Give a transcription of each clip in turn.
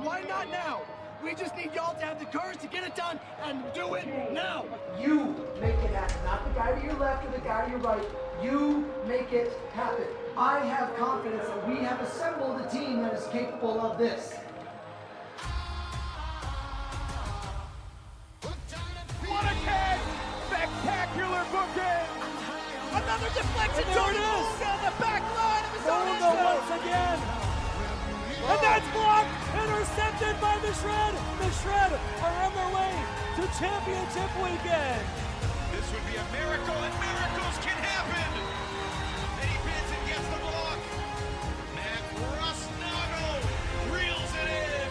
why not now? We just need y'all to have the courage to get it done and do it now. You make it happen, not the guy to your left or the guy to your right. You make it happen. I have confidence that we have assembled a team that is capable of this. What a catch! Spectacular booking! Another deflection. And there it is! Down the back line of his own end Moonga zone. once again! And that's blocked! Intercepted by the Shred! The Shred are on their way to championship weekend! This would be a miracle, and miracles can happen! And he pins and gets the block. Matt Rusnago reels it in!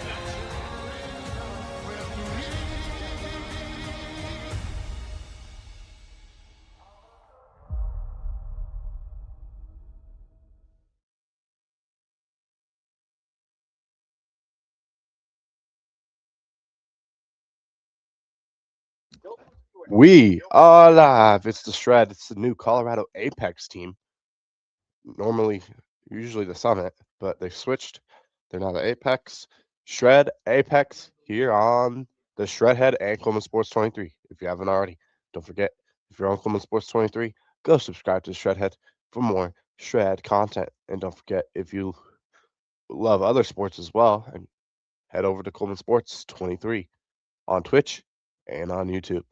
We are live. It's the Shred. It's the new Colorado Apex team. Usually the Summit, but they switched. They're now the Apex. Shred Apex here on the Shredhead and Coleman Sports 23. If you haven't already, don't forget, if you're on Coleman Sports 23, go subscribe to Shredhead for more Shred content. And don't forget, if you love other sports as well, and head over to Coleman Sports 23 on Twitch and on YouTube.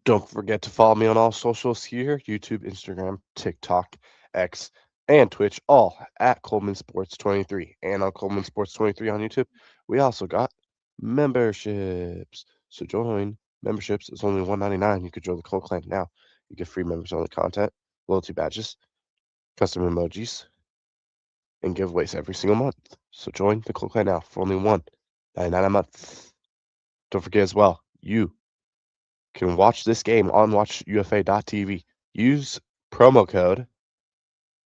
Don't forget to follow me on all socials here: YouTube, Instagram, TikTok, X, and Twitch, all at Coleman Sports 23. And on Coleman Sports 23 on YouTube, we also got memberships. So join memberships. It's only $1.99. You could join the Cold Clan now. You get free members only content, loyalty badges, custom emojis, and giveaways every single month. So join the Cold Clan now for only $1.99 a month. Don't forget as well, you can watch this game on watchufa.tv. Use promo code.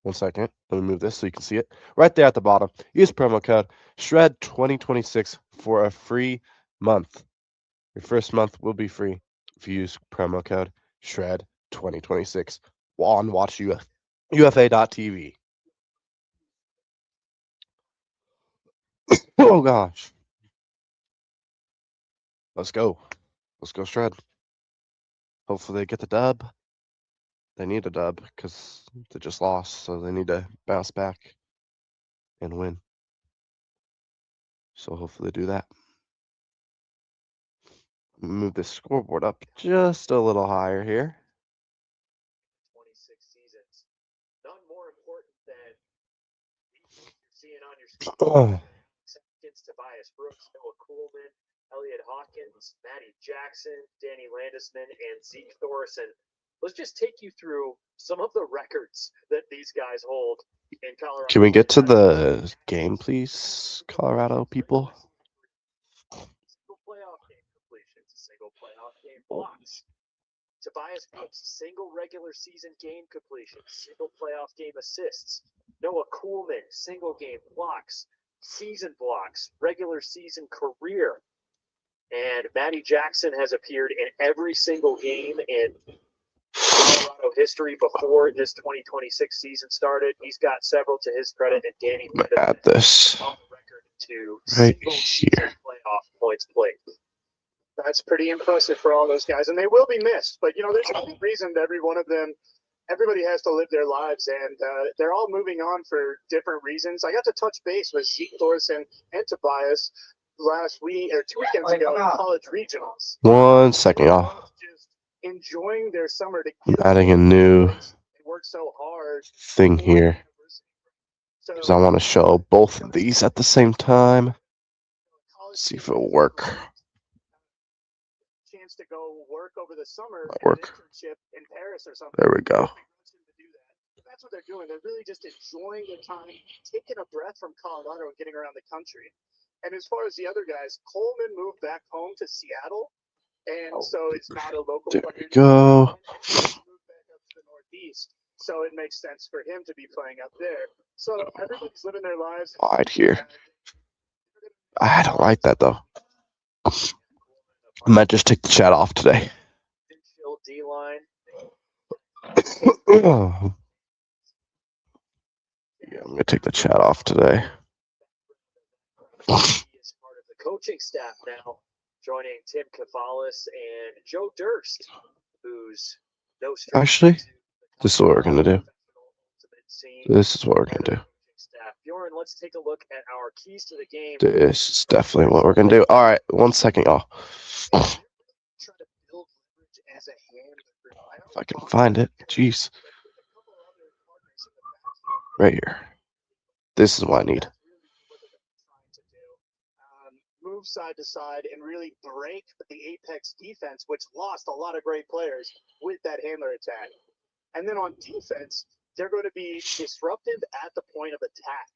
1 second. Let me move this so you can see it. Right there at the bottom. Use promo code SHRED2026 for a free month. Your first month will be free if you use promo code SHRED2026 on watchufa.tv. Oh gosh. Let's go. Let's go, Shred. Hopefully they get the dub. They need a dub because they just lost, so they need to bounce back and win. So hopefully they do that. Move this scoreboard up just a little higher here. 26 seasons. None more important than you're seeing on your screen. Tobias Brooks, Noah Coolman, Elliot Hawkins, Matty Jackson, Danny Landisman, and Zeke Thorson. Let's just take you through some of the records that these guys hold in Colorado. Can we get to the game, please, Colorado people? Single playoff game completions, single playoff game blocks. Tobias Brooks, single regular season game completions, single playoff game assists. Noah Coolman, single game blocks, season blocks, regular season career. And Matty Jackson has appeared in every single game in Colorado history before this 2026 season started. He's got several to his credit, and Danny Add this on the record to right single here. season playoff points played. That's pretty impressive for all those guys, and they will be missed. But, you know, there's a reason that every one of them, everybody has to live their lives, and they're all moving on for different reasons. I got to touch base with Zeke Thorson and Tobias last week or 2 weekends ago in college regionals. 1 second, y'all. Just enjoying their summer I'm together. adding a new They work so hard. thing here So, because I want to show both of these at the same time. See if it'll work. chance to go work over the summer Might at an work. internship in Paris or something. There we go. That's what they're doing. They're really just enjoying their time, taking a breath from Colorado and getting around the country. And as far as the other guys, Coleman moved back home to Seattle, and so it's not a local There player. we go. He moved back up to the Northeast, so it makes sense for him to be playing up there. So everybody's living their lives. Wide here. I don't like that though. I might just take the chat off today. Infield D-line. Yeah, I'm gonna take the chat off today. He is part of the coaching staff now, joining Tim Kafalis and Joe Durst, who's no stranger Actually, to the this is what we're gonna do. professional ultimate scene. This is what we're gonna do. Staff. Bjorn, let's take a look at our keys to the game. This is definitely what we're gonna do. All right, 1 second, y'all. Try to build leverage as a handler. If I can find it, jeez, right here. This is what I need. Move side to side and really break the Apex defense, which lost a lot of great players with that handler attack. And then on defense, they're going to be disruptive at the point of attack.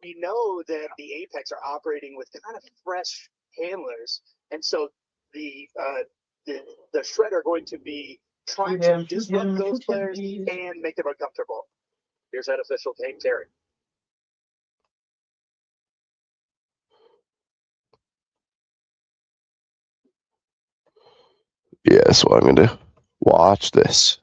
We know that the Apex are operating with kind of fresh handlers, and so the Shred are going to be trying to disrupt those players and make them uncomfortable. Here's that official Kane Terry. Yeah, that's what I'm gonna do. Watch this.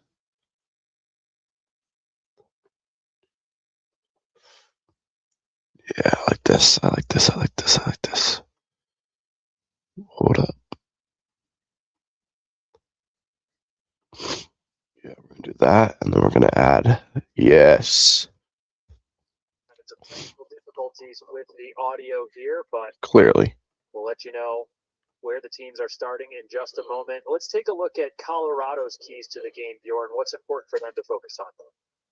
Yeah, I like this. I like this. I like this. I like this. Hold up. Yeah, we're gonna do that, and then we're gonna add yes. Some technical difficulties with the audio here, but Clearly. we'll let you know where the teams are starting in just a moment. Let's take a look at Colorado's keys to the game, Bjorn. What's important for them to focus on?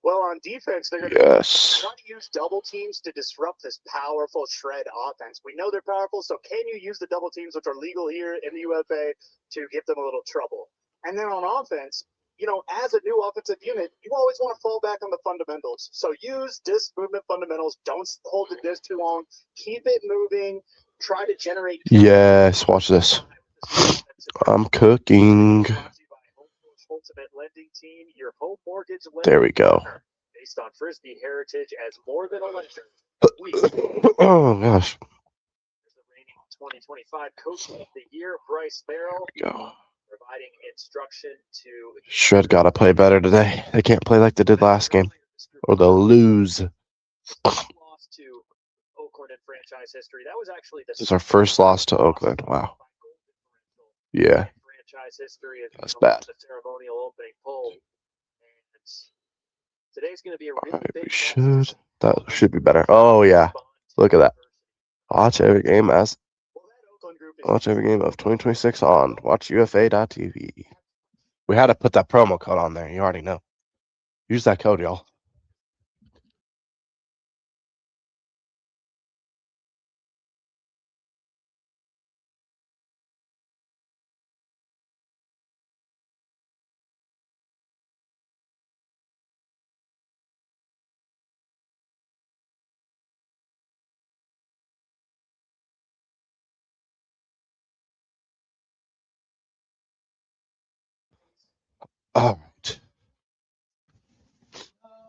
Well, on defense, they're going to Yes. try to use double teams to disrupt this powerful Shred offense. We know they're powerful, so can you use the double teams, which are legal here in the UFA, to give them a little trouble? And then on offense, you know, as a new offensive unit, you always want to fall back on the fundamentals. So use disc movement fundamentals. Don't hold the disc too long. Keep it moving. Try to generate. Yes. Watch this. I'm cooking. Ultimate Lending Team, your home mortgage lender. There we go. Based on Frisbee heritage as more than a lender. Oh gosh. There's the reigning 2025 Coach of the Year, Bryce Merrill, There we go. providing instruction to Shred gotta play better today. They can't play like they did last game, or they'll lose. loss to Oakland in franchise history. That was actually This is our first loss to Oakland. Wow. Yeah. Franchise history is That's bad. the ceremonial opening poll. And today's going to be a really Alright, big we should. That should be better. Oh yeah. Look at that. Watch every game as watch every game of 2026 on watchufa.tv. We had to put that promo code on there. You already know. Use that code, y'all. All right.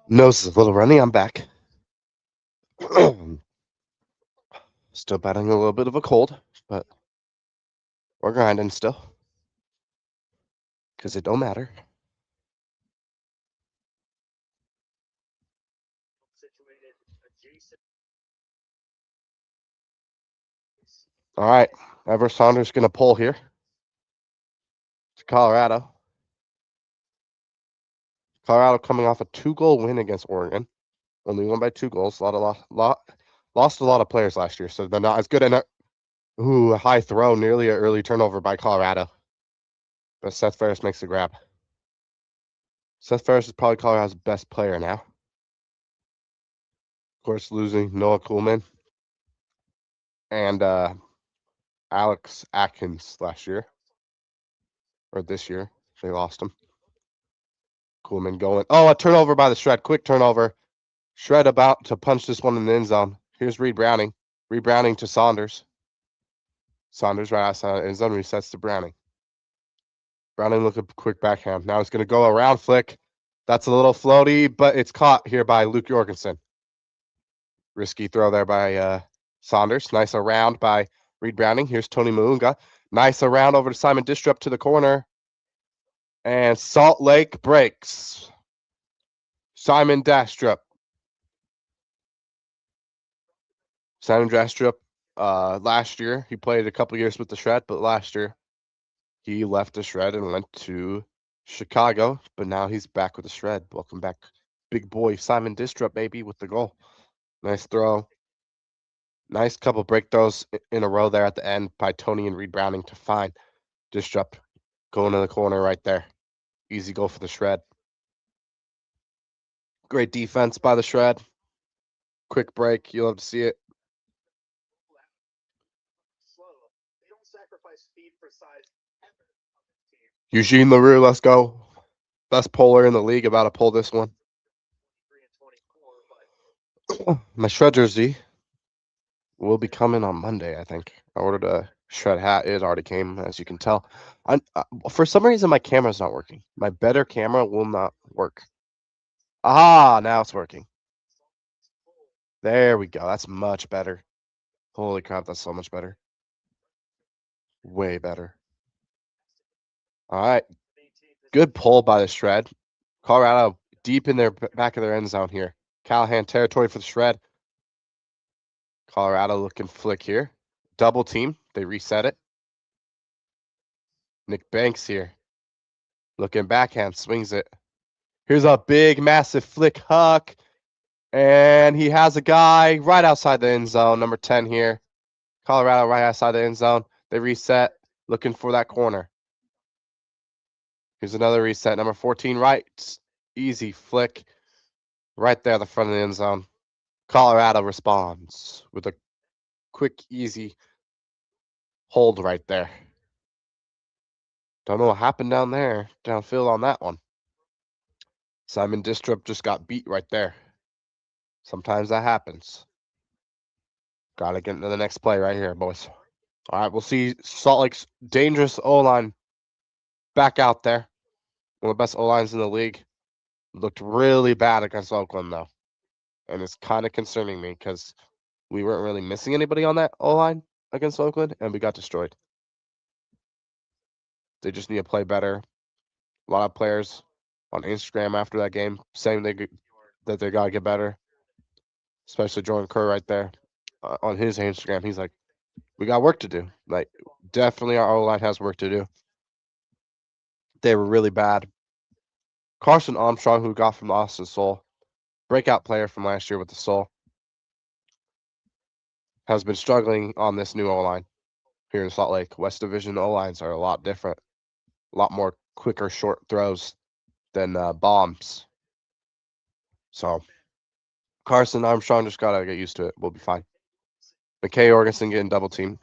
Nose is a little runny. I'm back. Still battling a little bit of a cold, but we're grinding still. Because it don't matter. All right. Ever Saunders going to pull here. It's Colorado. Colorado coming off a 2-goal win against Oregon. Only won by 2 goals. Lost a lot of players last year, so they're not as good in it. Ooh, a high throw, nearly an early turnover by Colorado. But Seth Ferris makes the grab. Seth Ferris is probably Colorado's best player now. Of course, losing Noah Kuhlman and Alex Atkins last year. Or this year. They lost him. Kuhlman going. Oh, a turnover by the Shred. Quick turnover. Shred about to punch this one in the end zone. Here's Reed Browning. Reed Browning to Saunders. Saunders right outside the end zone. Resets to Browning. Browning look a quick backhand. Now he's going to go around flick. That's a little floaty, but it's caught here by Luke Jorgensen. Risky throw there by Saunders. Nice around by Reed Browning. Here's Tony Muunga. Nice around over to Simon Distrup to the corner. And Salt Lake breaks. Simon Dastrup. Simon Dastrup last year. He played a couple years with the Shred, but last year he left the Shred and went to Chicago. But now he's back with the Shred. Welcome back, big boy Simon Distrup, baby, with the goal. Nice throw. Nice couple break throws in a row there at the end by Tony and Reed Browning to find Distrup going to the corner right there. Easy goal for the Shred. Great defense by the Shred. Quick break. You love to see it. Slow. They don't sacrifice speed for size ever on this team. Eugene LaRue, let's go. Best puller in the league, about to pull this one. 23 and 24, but My Shred jersey will be coming on Monday, I think. I ordered a Shred hat. It already came, as you can tell. For some reason, my camera's not working. My better camera will not work. Ah, now it's working. There we go. That's much better. Holy crap, that's so much better. Way better. All right. Good pull by the Shred. Colorado deep in their back of their end zone here. Callahan territory for the Shred. Colorado looking flick here. Double team. They reset it. Nick Banks here. Looking backhand. Swings it. Here's a big, massive flick huck. And he has a guy right outside the end zone. Number 10 here. Colorado right outside the end zone. They reset. Looking for that corner. Here's another reset. Number 14 right. Easy flick. Right there at the front of the end zone. Colorado responds with a quick, easy hold right there. Don't know what happened down there, downfield on that one. Simon Distrup just got beat right there. Sometimes that happens. Got to get into the next play right here, boys. All right, we'll see Salt Lake's dangerous O-line back out there. One of the best O-lines in the league. Looked really bad against Oakland, though. And it's kind of concerning me because we weren't really missing anybody on that O-line against Oakland, and we got destroyed. They just need to play better. A lot of players on Instagram after that game saying that they got to get better, especially Jordan Kerr right there on his Instagram. He's like, we got work to do. Like, definitely our O-line has work to do. They were really bad. Carson Armstrong, who got from the Austin Soul, breakout player from last year with the Soul, has been struggling on this new O-line here in Salt Lake. West Division O-lines are a lot different. A lot more quicker, short throws than bombs. So Carson Armstrong just got to get used to it. We'll be fine. McKay Jorgensen getting double team.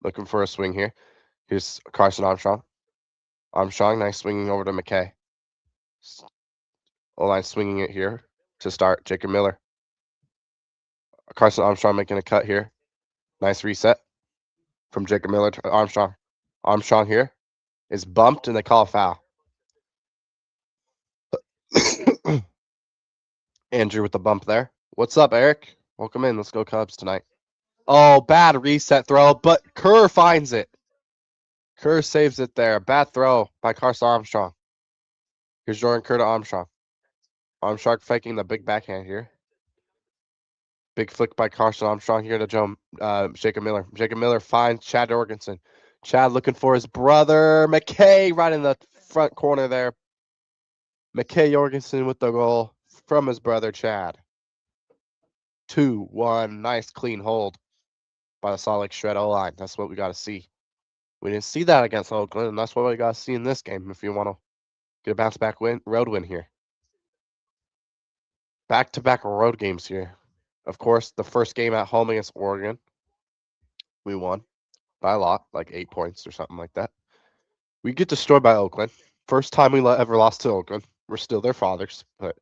Looking for a swing here. Here's Carson Armstrong. Armstrong, nice swinging over to McKay. O-line swinging it here to start. Jacob Miller. Carson Armstrong making a cut here. Nice reset from Jacob Miller to Armstrong. Armstrong here is bumped and they call a foul. Andrew with the bump there. What's up, Eric? Welcome in. Let's go Cubs tonight. Oh, bad reset throw, but Kerr finds it. Kerr saves it there. Bad throw by Carson Armstrong. Here's Jordan Kerr to Armstrong. Armstrong faking the big backhand here. Big flick by Carson Armstrong here to Jacob Miller. Jacob Miller finds Chad Jorgensen. Chad looking for his brother, McKay, right in the front corner there. McKay Jorgensen with the goal from his brother, Chad. 2-1. Nice clean hold by the Salt Lake Shred O-line. That's what we got to see. We didn't see that against Oakland, and that's what we got to see in this game if you want to get a bounce-back road win here. Back-to-back road games here. Of course, the first game at home against Oregon, we won by a lot, like 8 points or something like that. We get destroyed by Oakland. First time we ever lost to Oakland. We're still their fathers, but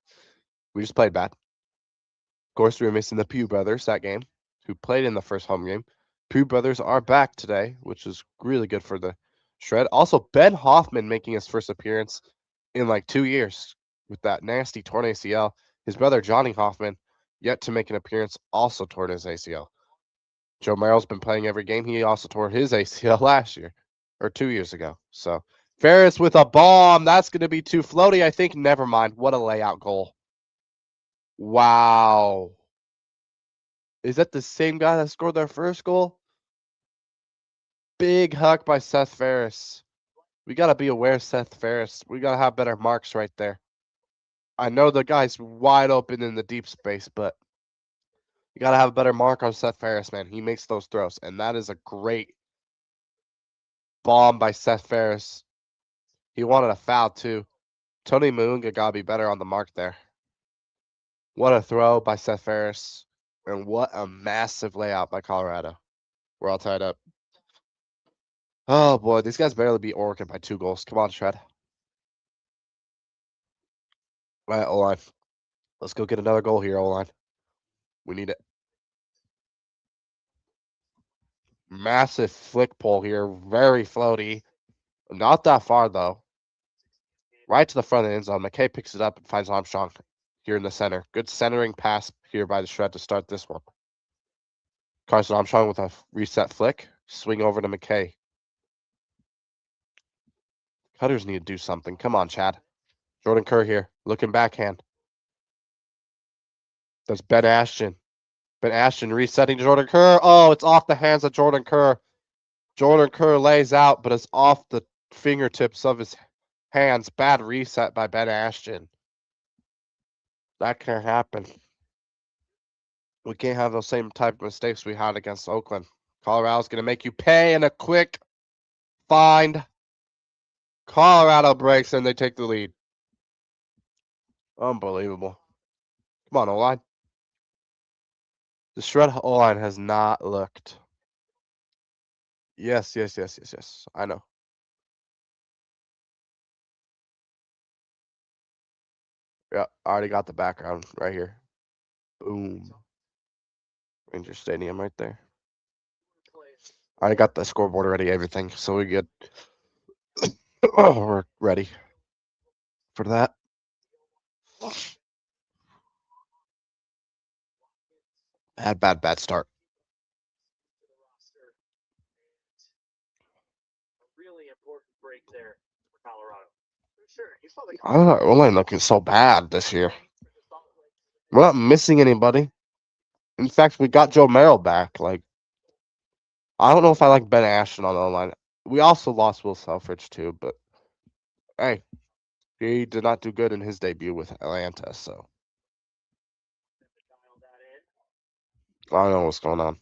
we just played bad. Of course, we were missing the Pugh brothers that game, who played in the first home game. Pugh brothers are back today, which is really good for the Shred. Also, Ben Hoffman making his first appearance in like 2 years with that nasty torn ACL. His brother, Johnny Hoffman, yet to make an appearance, also tore his ACL. Joe Merrill's been playing every game. He also tore his ACL last year, or 2 years ago. So, Ferris with a bomb. That's going to be too floaty, I think. Never mind. What a layout goal. Wow. Is that the same guy that scored their first goal? Big huck by Seth Ferris. We got to be aware of Seth Ferris. We got to have better marks right there. I know the guy's wide open in the deep space, but you got to have a better mark on Seth Ferris, man. He makes those throws, and that is a great bomb by Seth Ferris. He wanted a foul, too. Tony Moonga got to be better on the mark there. What a throw by Seth Ferris, and what a massive layout by Colorado. We're all tied up. Oh, boy, these guys barely beat Oregon by 2 goals. Come on, Shred. All right, O-line. Let's go get another goal here, O-line. We need it. Massive flick pull here. Very floaty. Not that far, though. Right to the front of the end zone. McKay picks it up and finds Armstrong here in the center. Good centering pass here by the Shred to start this one. Carson Armstrong with a reset flick. Swing over to McKay. Cutters need to do something. Come on, Chad. Jordan Kerr here. Looking backhand. That's Ben Ashton. Ben Ashton resetting to Jordan Kerr. Oh, it's off the hands of Jordan Kerr. Jordan Kerr lays out, but it's off the fingertips of his hands. Bad reset by Ben Ashton. That can't happen. We can't have those same type of mistakes we had against Oakland. Colorado's going to make you pay in a quick find. Colorado breaks and they take the lead. Unbelievable. Come on, O-line. The Shred O-line has not looked. Yes. I know. Yeah, I already got the background right here. Boom. Ranger Stadium right there. I got the scoreboard already, everything, so we good. Oh, we're ready for that. Bad start. Really important break there for Colorado. Sure, you saw the I don't know, we're only looking so bad this year. We're not missing anybody. In fact, we got Joe Merrill back. Like, I don't know if I like Ben Ashton on the line. We also lost Will Selfridge too, but hey, he did not do good in his debut with Atlanta, so I don't know what's going on.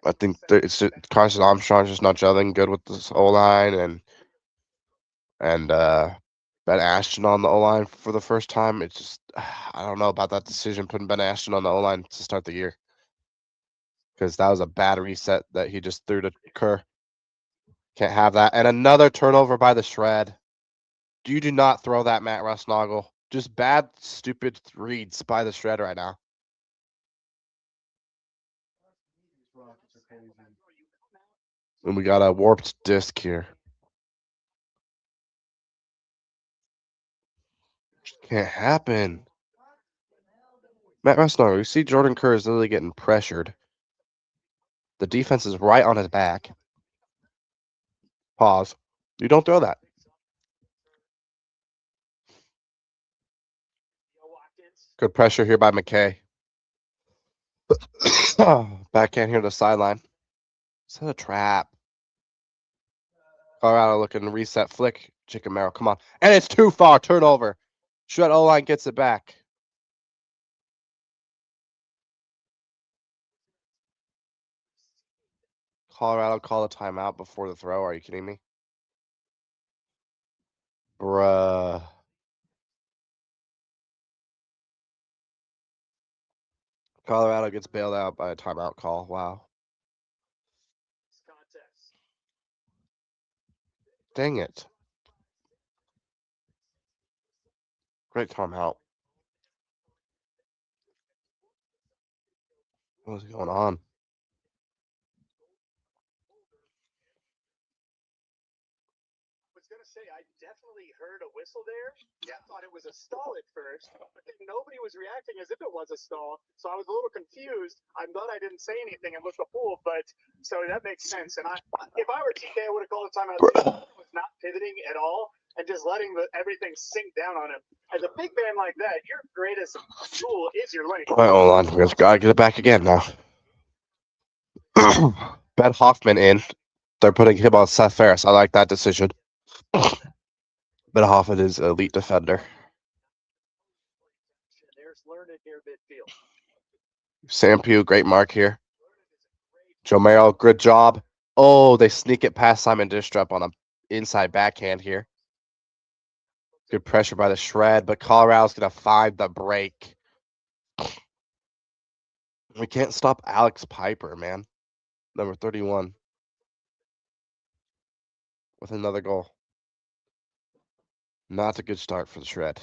I think it's just Carson Armstrong's just not gelling good with this O-line, and Ben Ashton on the O-line for the first time. It's just, I don't know about that decision, putting Ben Ashton on the O-line to start the year. Because that was a bad reset that he just threw to Kerr. Can't have that. And another turnover by the Shred. You do not throw that, Matt Rusnagel. Just bad, stupid reads by the Shred right now. And we got a warped disc here. Can't happen. Matt Rusnagel, you see Jordan Kerr is literally getting pressured. The defense is right on his back. Pause. You don't throw that. Good pressure here by McKay. Backhand here to the sideline. Is that a trap? Colorado looking to reset flick. Chicken Merrill, come on. And it's too far. Turnover. Shred O-line gets it back. Colorado call a timeout before the throw. Are you kidding me? Bruh. Colorado gets bailed out by a timeout call. Wow. Dang it. Great timeout. What is going on? I definitely heard a whistle there. Yeah, I thought it was a stall at first, but then nobody was reacting as if it was a stall. So I was a little confused. I'm glad I didn't say anything and look a fool, but so that makes sense. And if I were TK, I would have called a timeout. I was not pivoting at all. and just letting everything sink down on him. As a big man like that, your greatest tool is your length. All right, hold on. We just gotta get it back again now. Ben Hoffman in. They're putting him on Seth Ferris. I like that decision. Ben Hoffman is an elite defender. There's Lerner near midfield. Sam Pugh, great mark here. Joe Merrill, good job. Oh, they sneak it past Simon Distrup on an inside backhand here. Good pressure by the Shred, but Colorado's going to find the break. We can't stop Alex Piper, man. Number 31. With another goal. Not a good start for the Shred.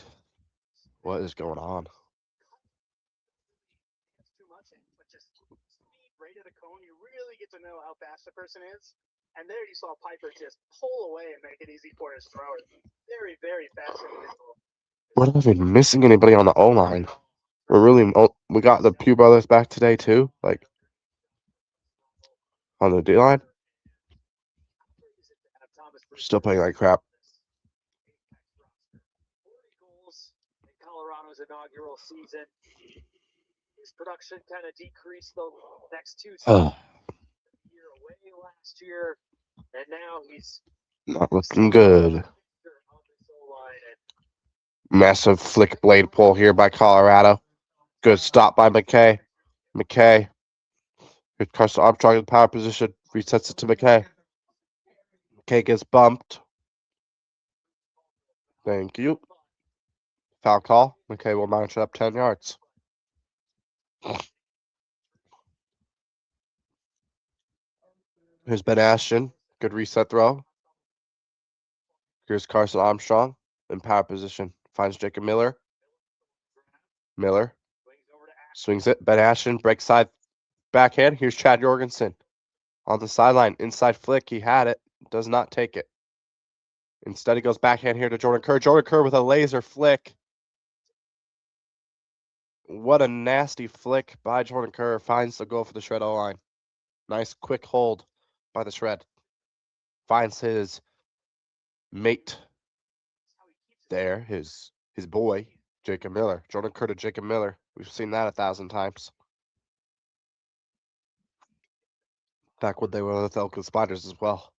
What is going on? Too much, but just speed right at the cone. You really get to know how fast the person is. And there you saw Piper just pull away and make it easy for his thrower. Very, very fast individual. We're not even missing anybody on the O-line. We got the Pugh brothers back today too, like on the D-line. Still playing like crap. 40 goals in Colorado's inaugural season. His production kind of decreased the next two seasons. Year away last year, and now he's Not looking good. Massive flick blade pull here by Colorado. Good stop by McKay. McKay. Here's Carson Armstrong in the power position. Resets it to McKay. McKay gets bumped. Thank you. Foul call. McKay will march it up 10 yards. Here's Ben Ashton. Good reset throw. Here's Carson Armstrong in power position. Finds Jacob Miller. Miller swings it. Ben Ashton breaks side backhand. Here's Chad Jorgensen on the sideline. Inside flick. He had it. Does not take it. Instead, he goes backhand here to Jordan Kerr. Jordan Kerr with a laser flick. What a nasty flick by Jordan Kerr. Finds the goal for the Shred O-line. Nice quick hold by the Shred. Finds his mate there, his boy, Jacob Miller. Jordan Kerr to Jacob Miller. We've seen that 1,000 times. Back when they were the Oakland Spiders as well.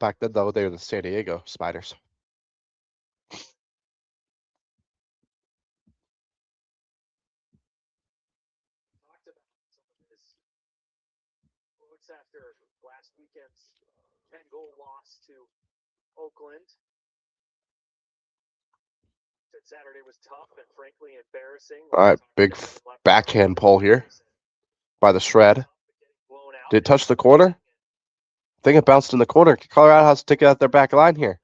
Back then, though, they were the San Diego Spiders. talked about some of his quotes after last weekend's 10-goal loss to Oakland. Said Saturday was tough and frankly embarrassing. All right, big backhand pull here by the Shred. Did it touch the corner? I think it bounced in the corner. Colorado has to take it out their back line here.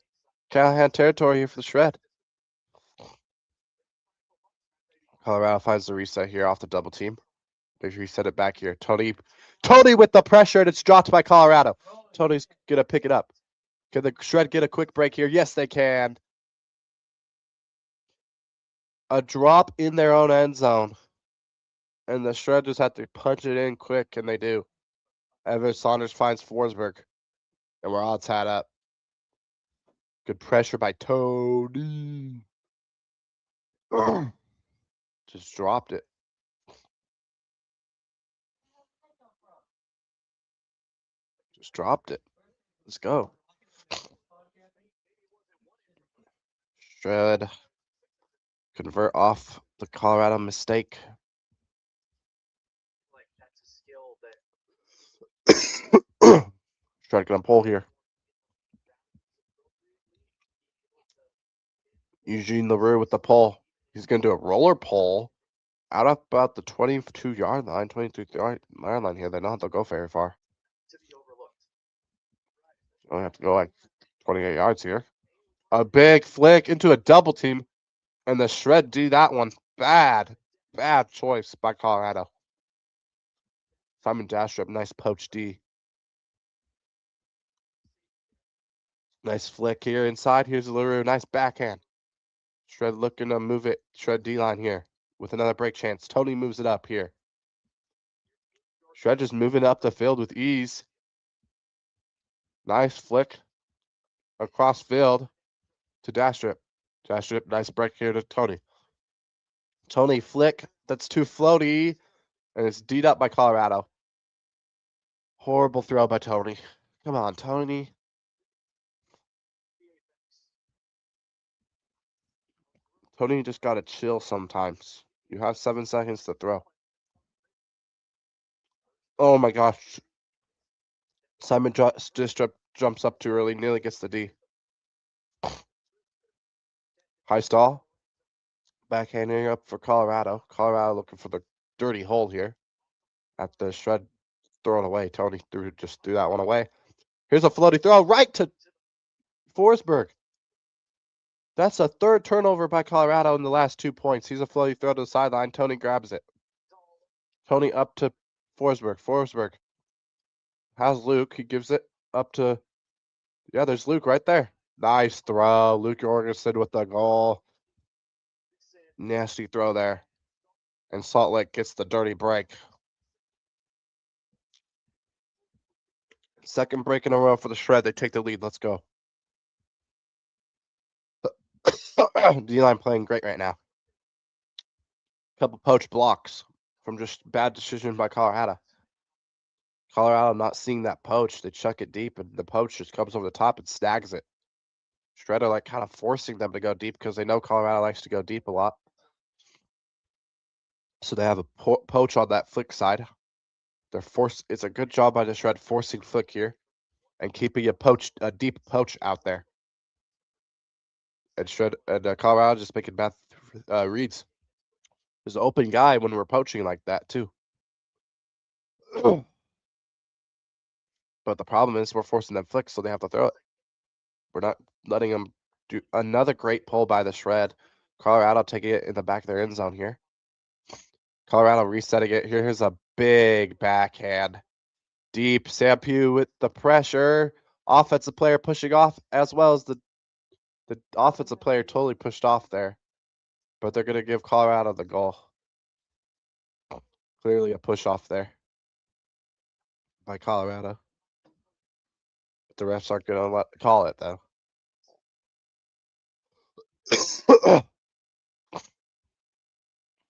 Callahan territory here for the Shred. Colorado finds the reset here off the double team. They reset it back here. Tony with the pressure, and it's dropped by Colorado. Tony's going to pick it up. Can the Shred get a quick break here? Yes, they can. A drop in their own end zone. And the Shred just have to punch it in quick, and they do. Evan Saunders finds Forsberg. And we're all tied up. Good pressure by Tony. Just dropped it. Just dropped it. Let's go. Shred convert off the Colorado mistake. Like that's a skill that Shred gonna pull here. Eugene LaRue with the pull. He's gonna do a roller pull out of about the 22-yard line, 23-yard line here. They don't have to go very far. to be overlooked. Only have to go like 28 yards here. A big flick into a double team, and the Shred do that one. Bad choice by Colorado. Simon Dastrup, nice poach D. Nice flick here inside. Here's LaRue. Nice backhand. Shred looking to move it. Shred D-line here with another break chance. Tony moves it up here. Shred just moving up the field with ease. Nice flick. Across field to Dastrip. Dastrip, nice break here to Tony. Tony flick. That's too floaty. And it's D'd up by Colorado. Horrible throw by Tony. Come on, Tony. Tony just got to chill sometimes. You have 7 seconds to throw. Oh my gosh. Simon Distrup jumps up too early, nearly gets the D. High stall. Backhanding up for Colorado. Colorado looking for the dirty hole here. At the shred, thrown away. Tony just threw that one away. Here's a floaty throw right to Forsberg. That's a third turnover by Colorado in the last 2 points. He's a floaty throw to the sideline. Tony grabs it. Tony up to Forsberg. Forsberg has Luke. He gives it up to, yeah, there's Luke right there. Nice throw. Luke Jorgensen with the goal. Nasty throw there. And Salt Lake gets the dirty break. Second break in a row for the Shred. They take the lead. Let's go. D-line playing great right now. Couple poached blocks from just bad decision by Colorado. Colorado not seeing that poach. They chuck it deep, and the poach just comes over the top and snags it. Shredder like kind of forcing them to go deep because they know Colorado likes to go deep a lot. So they have a poach on that flick side. They're forced. It's a good job by the Shred forcing flick here and keeping a deep poach out there. And Shred and Colorado just making bad reads. There's an open guy when we're poaching like that too. But the problem is we're forcing them flicks, so they have to throw it. We're not letting them do another great pull by the Shred. Colorado taking it in the back of their end zone here. Colorado resetting it. Here's a big backhand. Deep. Sam Pugh with the pressure. Offensive player pushing off, as well as the offensive player totally pushed off there. But they're going to give Colorado the goal. Clearly a push off there by Colorado. But the refs aren't going to call it, though.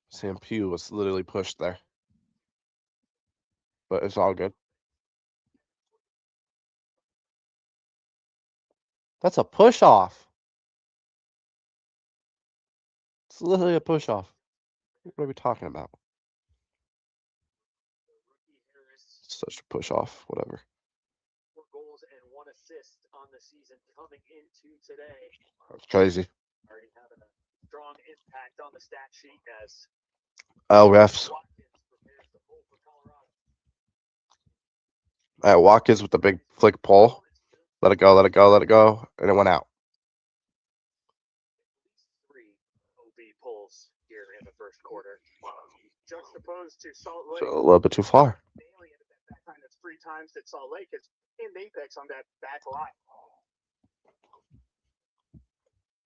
Sam Pugh was literally pushed there. But it's all good. That's a push off. It's literally a push off. What are we talking about? Such a push off, whatever. 4 goals and 1 assist on the season coming into today. That's crazy. Already having a strong impact on the stat sheet as Oh, refs. Watkins prepares to pull for Colorado. Watkins with the big flick pull. Let it go, let it go, let it go. And it went out. 3 OB pulls here in the first quarter. Juxtaposed to Salt Lake. So a little bit too far. Bailey at that time, that's 3 times that Salt Lake is in Apex on that back line.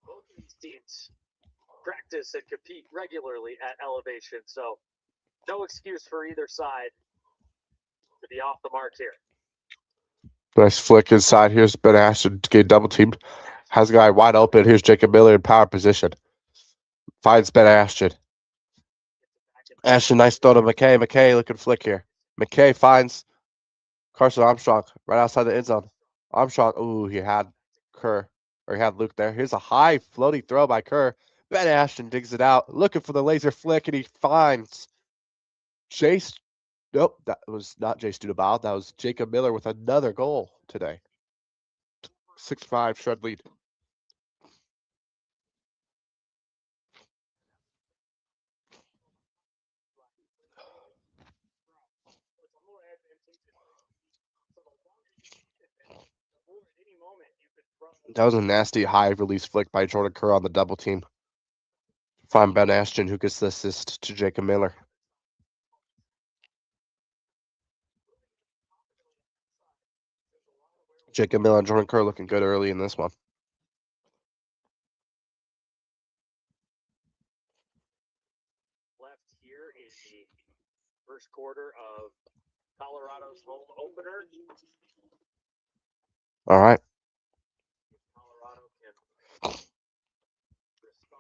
Both of these teams practice and compete regularly at elevation, so no excuse for either side to be off the mark here. Nice flick inside. Here's Ben Ashton getting double teamed. Has a guy wide open. Here's Jacob Miller in power position. Finds Ben Ashton. Ashton, nice throw to McKay. McKay looking flick here. McKay finds Carson Armstrong right outside the end zone. Armstrong, ooh, he had Luke there. Here's a high floaty throw by Kerr. Ben Ashton digs it out, looking for the laser flick, and he finds Jace. Nope, that was not Jace Studabile. That was Jacob Miller with another goal today. 6-5 Shred lead. That was a nasty high release flick by Jordan Kerr on the double team. Find Ben Ashton, who gets the assist to Jacob Miller. Jacob Miller and Jordan Kerr looking good early in this one. Left here is the first quarter of Colorado's home opener. All right.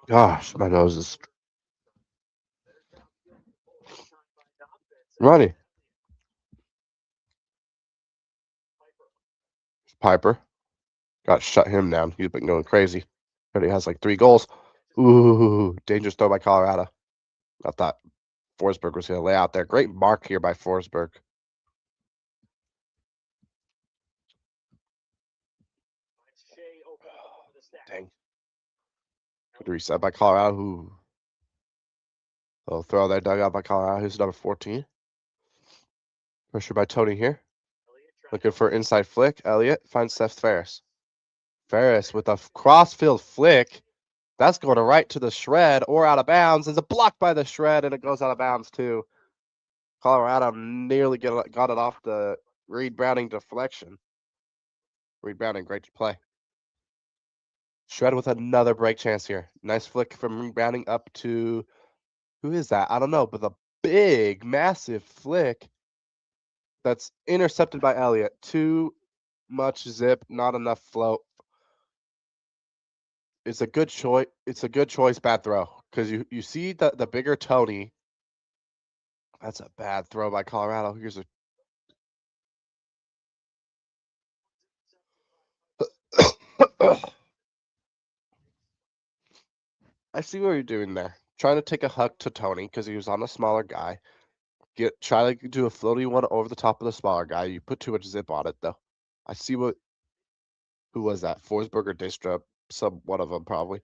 Gosh, my nose is runny. Piper got shut him down. He's been going crazy. Already has like 3 goals. Ooh, dangerous throw by Colorado. I thought Forsberg was going to lay out there. Great mark here by Forsberg. Dang. Good reset by Colorado. Ooh. Little throw there dug out by Colorado. Who's number 14? Pressure by Tony here. Looking for inside flick. Elliott finds Seth Ferris. Ferris with a crossfield flick. That's going right to the shred or out of bounds. It's a block by the shred, and it goes out of bounds too. Colorado nearly got it off the Reed Browning deflection. Reed Browning, great to play. Shred with another break chance here. Nice flick from Reed Browning up to, who is that? I don't know, but the big, massive flick that's intercepted by Elliott. Too much zip, not enough float. It's a good choice. It's a good choice, bad throw. Because you see the bigger Tony. That's a bad throw by Colorado. Here's a I see what you're doing there. Trying to take a huck to Tony because he was on a smaller guy. Try to do a floaty one over the top of the smaller guy. You put too much zip on it though. I see what. Who was that? Forsberg or Distra? Some one of them probably.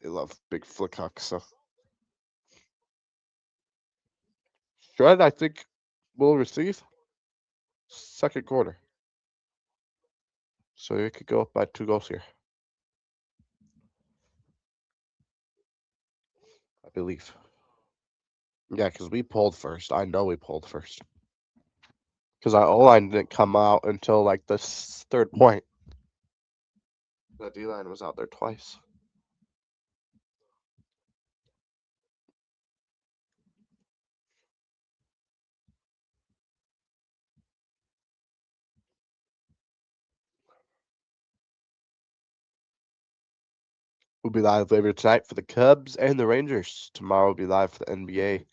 They love big flick hucks. So Shred, I think, will receive second quarter. So you could go up by 2 goals here. I believe. Yeah, because we pulled first. I know we pulled first. Because our O-line didn't come out until like the 3rd point. The D-line was out there twice. We'll be live later tonight for the Cubs and the Rangers. Tomorrow we'll be live for the NBA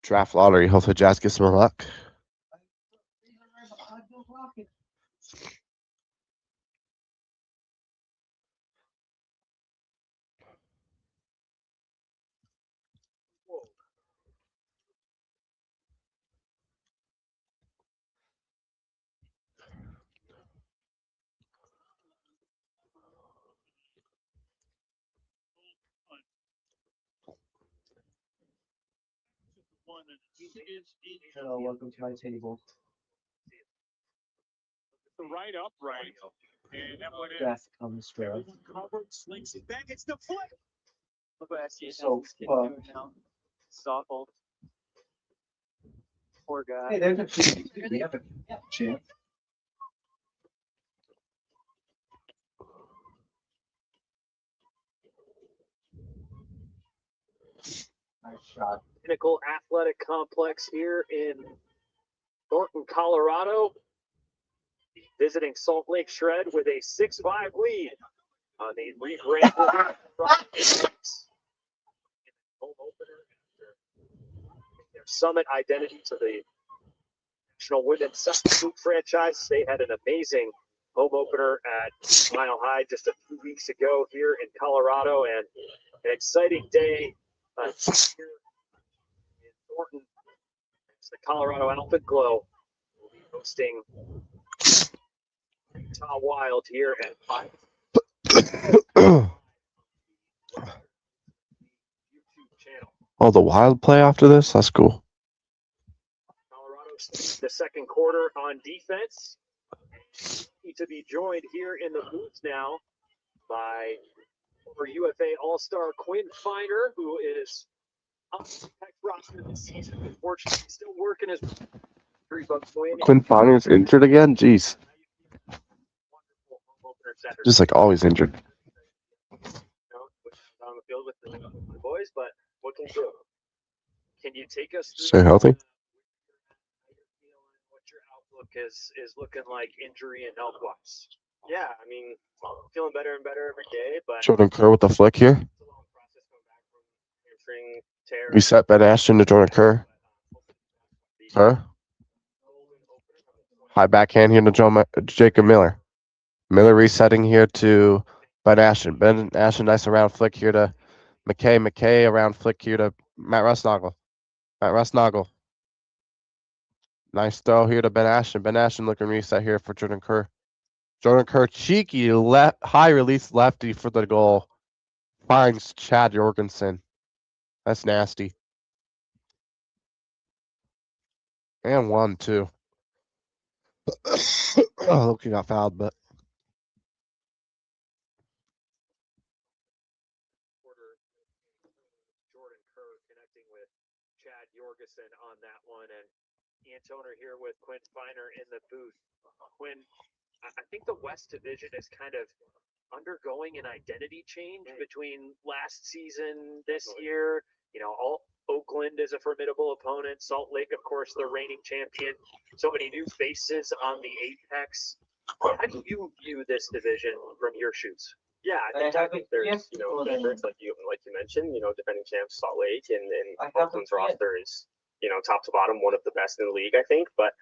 draft lottery. Hopefully Jazz gets some luck. Hello, welcome to my table. Right upright. And that one Beth comes through. covered, slings it back. It's the flip. Look what I see. So, Now. Stockholm. Poor guy. Hey, there's a champ. We have a champ. Nice shot. Pinnacle Athletic Complex here in Thornton, Colorado. Visiting Salt Lake Shred with a 6-5 lead on the rebranded home opener after their summit identity to the National Women's Substitute franchise. They had an amazing home opener at Mile High just a few weeks ago here in Colorado, and an exciting day here in Thornton. It's the Colorado Alpha Glow will be hosting Utah Wild here at 5. YouTube channel. Oh, the Wild play after this? That's cool. Colorado the second quarter on defense. Need to be joined here in the booth now by former UFA All-Star Quinn Finer, who is on the Tech roster this season. Unfortunately, still working his Quinn Finer's injured again? Jeez. Wonderful home opener center. Just like always injured. On the field with the boys, but what can you do? Can you take us through Stay healthy. what your outlook is looking like injury and health wise? Yeah, I mean, feeling better and better every day, but Jordan Kerr with the flick here. a hamstring tear. Reset Ben Ashton to Jordan Kerr. Kerr. High backhand here to Jacob Miller. Miller resetting here to Ben Ashton. Ben Ashton, nice around flick here to McKay. McKay around flick here to Matt Rusnagel. Matt Rusnagel. Nice throw here to Ben Ashton. Ben Ashton looking reset here for Jordan Kerr. Jordan Kerr, cheeky high release lefty for the goal. Finds Chad Jorgensen. That's nasty. And 1-2. Oh, look, he got fouled, but Jordan Kerr connecting with Chad Jorgensen on that one, and Antoner here with Quinn Finer in the booth. Quinn, I think the West Division is kind of undergoing an identity change between last season, this year. You know, Oakland is a formidable opponent. Salt Lake, of course, the reigning champion. So many new faces on the Apex. How do you view this division from your shoes? Yeah, I think there's favorites like you mentioned, defending champs Salt Lake and Oakland's roster is, top to bottom, one of the best in the league, I think. But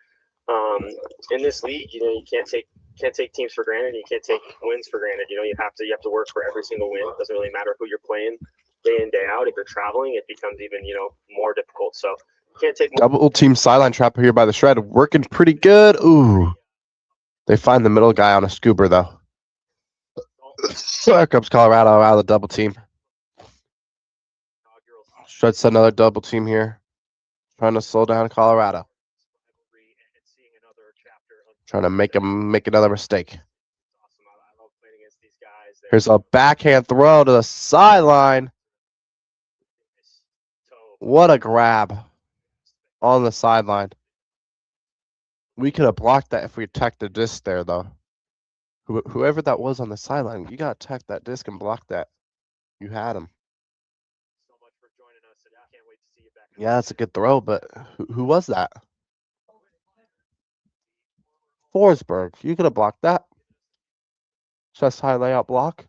in this league, you can't take teams for granted. You can't take wins for granted. You have to work for every single win. It doesn't really matter who you're playing day in, day out. If you're traveling, it becomes even, more difficult. So can't take double team sideline trap here by the Shred. Working pretty good. Ooh. They find the middle guy on a scuba though. Here comes Colorado out of the double team. Shred set another double team here. Trying to slow down Colorado. Trying to make him make another mistake. Here's a backhand throw to the sideline. What a grab on the sideline. We could have blocked that if we attacked the disc there, though. Whoever that was on the sideline, you got to attack that disc and block that. You had him. Yeah, that's a good throw, but who was that? Forsberg. You could have blocked that. Chest high layout block.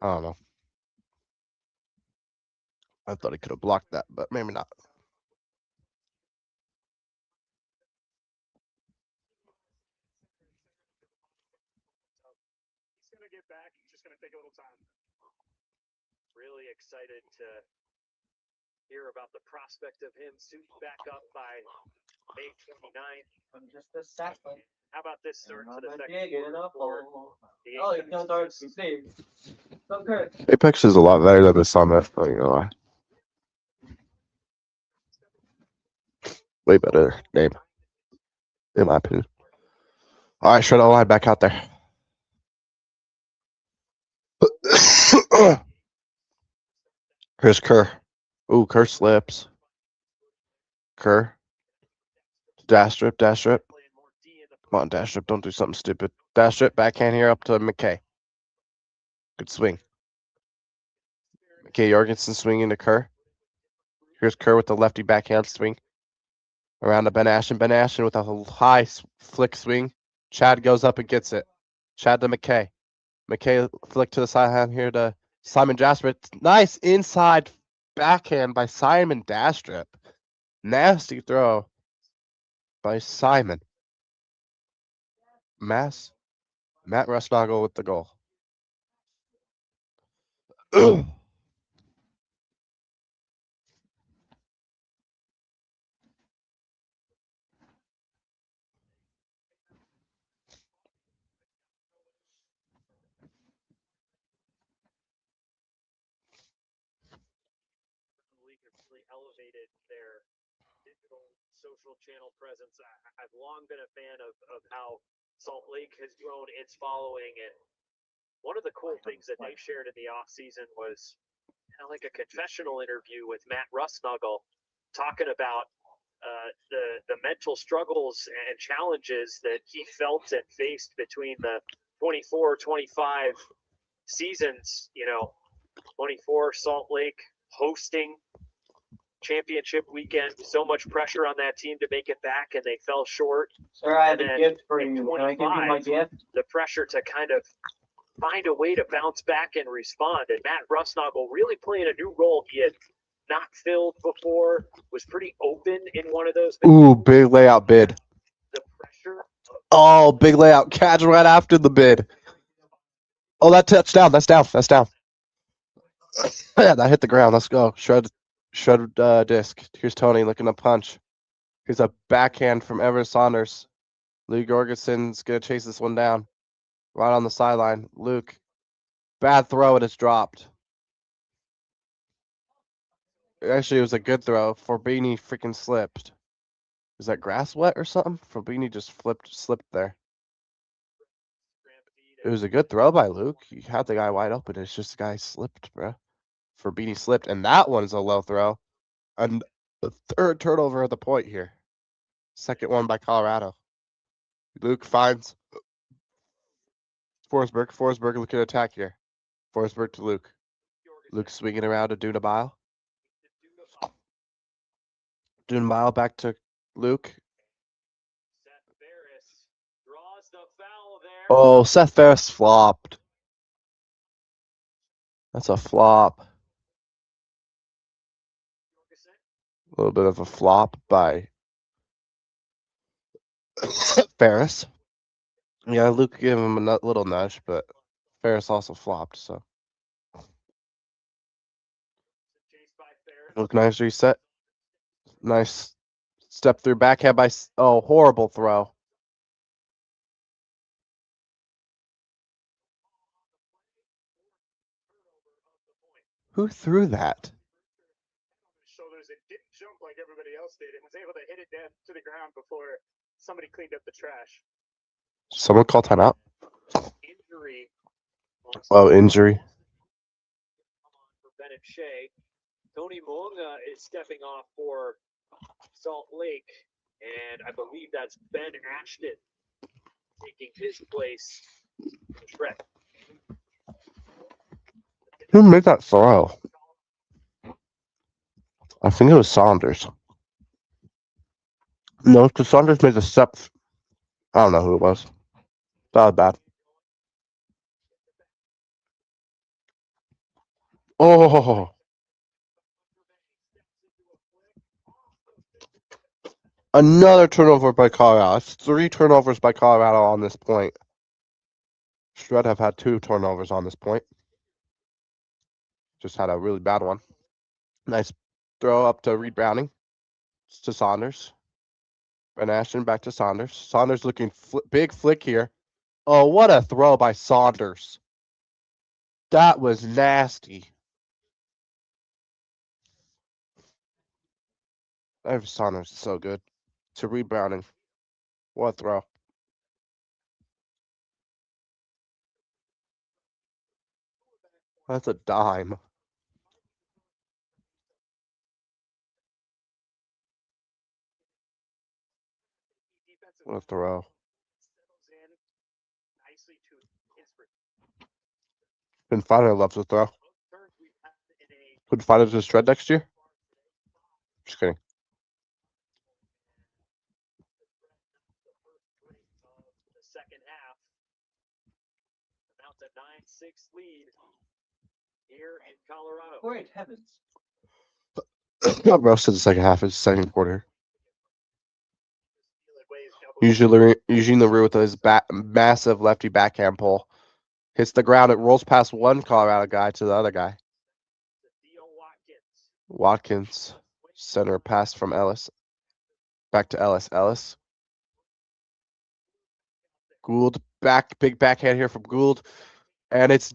I don't know. I thought he could have blocked that, but maybe not. He's going to get back. He's just going to take a little time. Really excited to hear about the prospect of him suiting back up by May 29th. I'm just a second. How about this start to the second Oh, quarter? you know, dark sleep. Okay. Apex is a lot better than the Summit. I'm not gonna lie. Way better name, in my opinion. All right, Shred line back out there. Here's Kerr. Ooh, Kerr slips. Kerr. Dash strip, dash strip. Come on, dash strip. Don't do something stupid. Dash strip, backhand here up to McKay. Good swing. McKay Jorgensen swinging to Kerr. Here's Kerr with the lefty backhand swing. Around to Ben Ashton. Ben Ashton with a high flick swing. Chad goes up and gets it. Chad to McKay. McKay flick to the side here to Simon Jasper. Nice inside backhand by Simon Dastrip. Nasty throw by Simon. Matt Rusnagel with the goal. Elevated their digital social channel presence. I've long been a fan of how Salt Lake has grown its following, and one of the cool things that they shared in the off season was kind of like a confessional interview with Matt Rusnagel, talking about the mental struggles and challenges that he felt and faced between the 24-25 seasons. 24 Salt Lake hosting championship weekend, so much pressure on that team to make it back, and they fell short. Sir, I have And a then gift for in you. Can I give you my 25, gift? The pressure to kind of find a way to bounce back and respond. And Matt Rusnagel really playing a new role he had not filled before, was pretty open in one of those. Ooh, big layout bid. The pressure. Oh, big layout catch right after the bid. Oh, that touchdown. That's down. That's down. Yeah, that hit the ground. Let's go. Shred disc. Here's Tony looking to punch. Here's a backhand from Everett Saunders. Luke Jorgensen's going to chase this one down. Right on the sideline. Luke. Bad throw and it's dropped. Actually, it was a good throw. Forbini freaking slipped. Is that grass wet or something? Forbini just slipped there. It was a good throw by Luke. He had the guy wide open. It's just the guy slipped, bro. Forbini slipped, and that one's a low throw. And the third turnover at the point here. Second one by Colorado. Luke finds Forsberg. Forsberg looking to attack here. Forsberg to Luke. Luke swinging around to Dunabile. Dunabile back to Luke. Oh, Seth Ferris flopped. That's a flop. A little bit of a flop by Ferris. Yeah, Luke gave him a little nudge, but Ferris also flopped, so. Luke, nice reset. Nice step through backhand by, oh, horrible throw. Who threw that? Shoulders, it didn't jump like everybody else did. It was able to hit it down to the ground before somebody cleaned up the trash. Someone call timeout? Injury. Oh, injury. For Bennett Shea. Tony Moonga is stepping off for Salt Lake, and I believe that's Ben Ashton taking his place in Shrek. Who made that throw? I think it was Saunders. No, because Saunders made the step. I don't know who it was. That was bad. Oh. Another turnover by Colorado. It's 3 turnovers by Colorado on this point. Shred have had 2 turnovers on this point. Just had a really bad one. Nice throw up to Reed Browning. To Saunders. Ben Ashton back to Saunders. Saunders looking big flick here. Oh, what a throw by Saunders. That was nasty. Saunders is so good. To Reed Browning. What a throw. That's a dime. What a throw. Confiner loves a throw. Confiner to Shred next year? Just kidding. The second half. Amounts a 9-6 lead here in Colorado. Great heavens. Got roasted the second half of the second quarter. Eugene LaRue with his massive lefty backhand pull. Hits the ground. It rolls past one Colorado guy to the other guy. Watkins. Center pass from Ellis. Back to Ellis. Ellis. Gould. Big backhand here from Gould. And it's...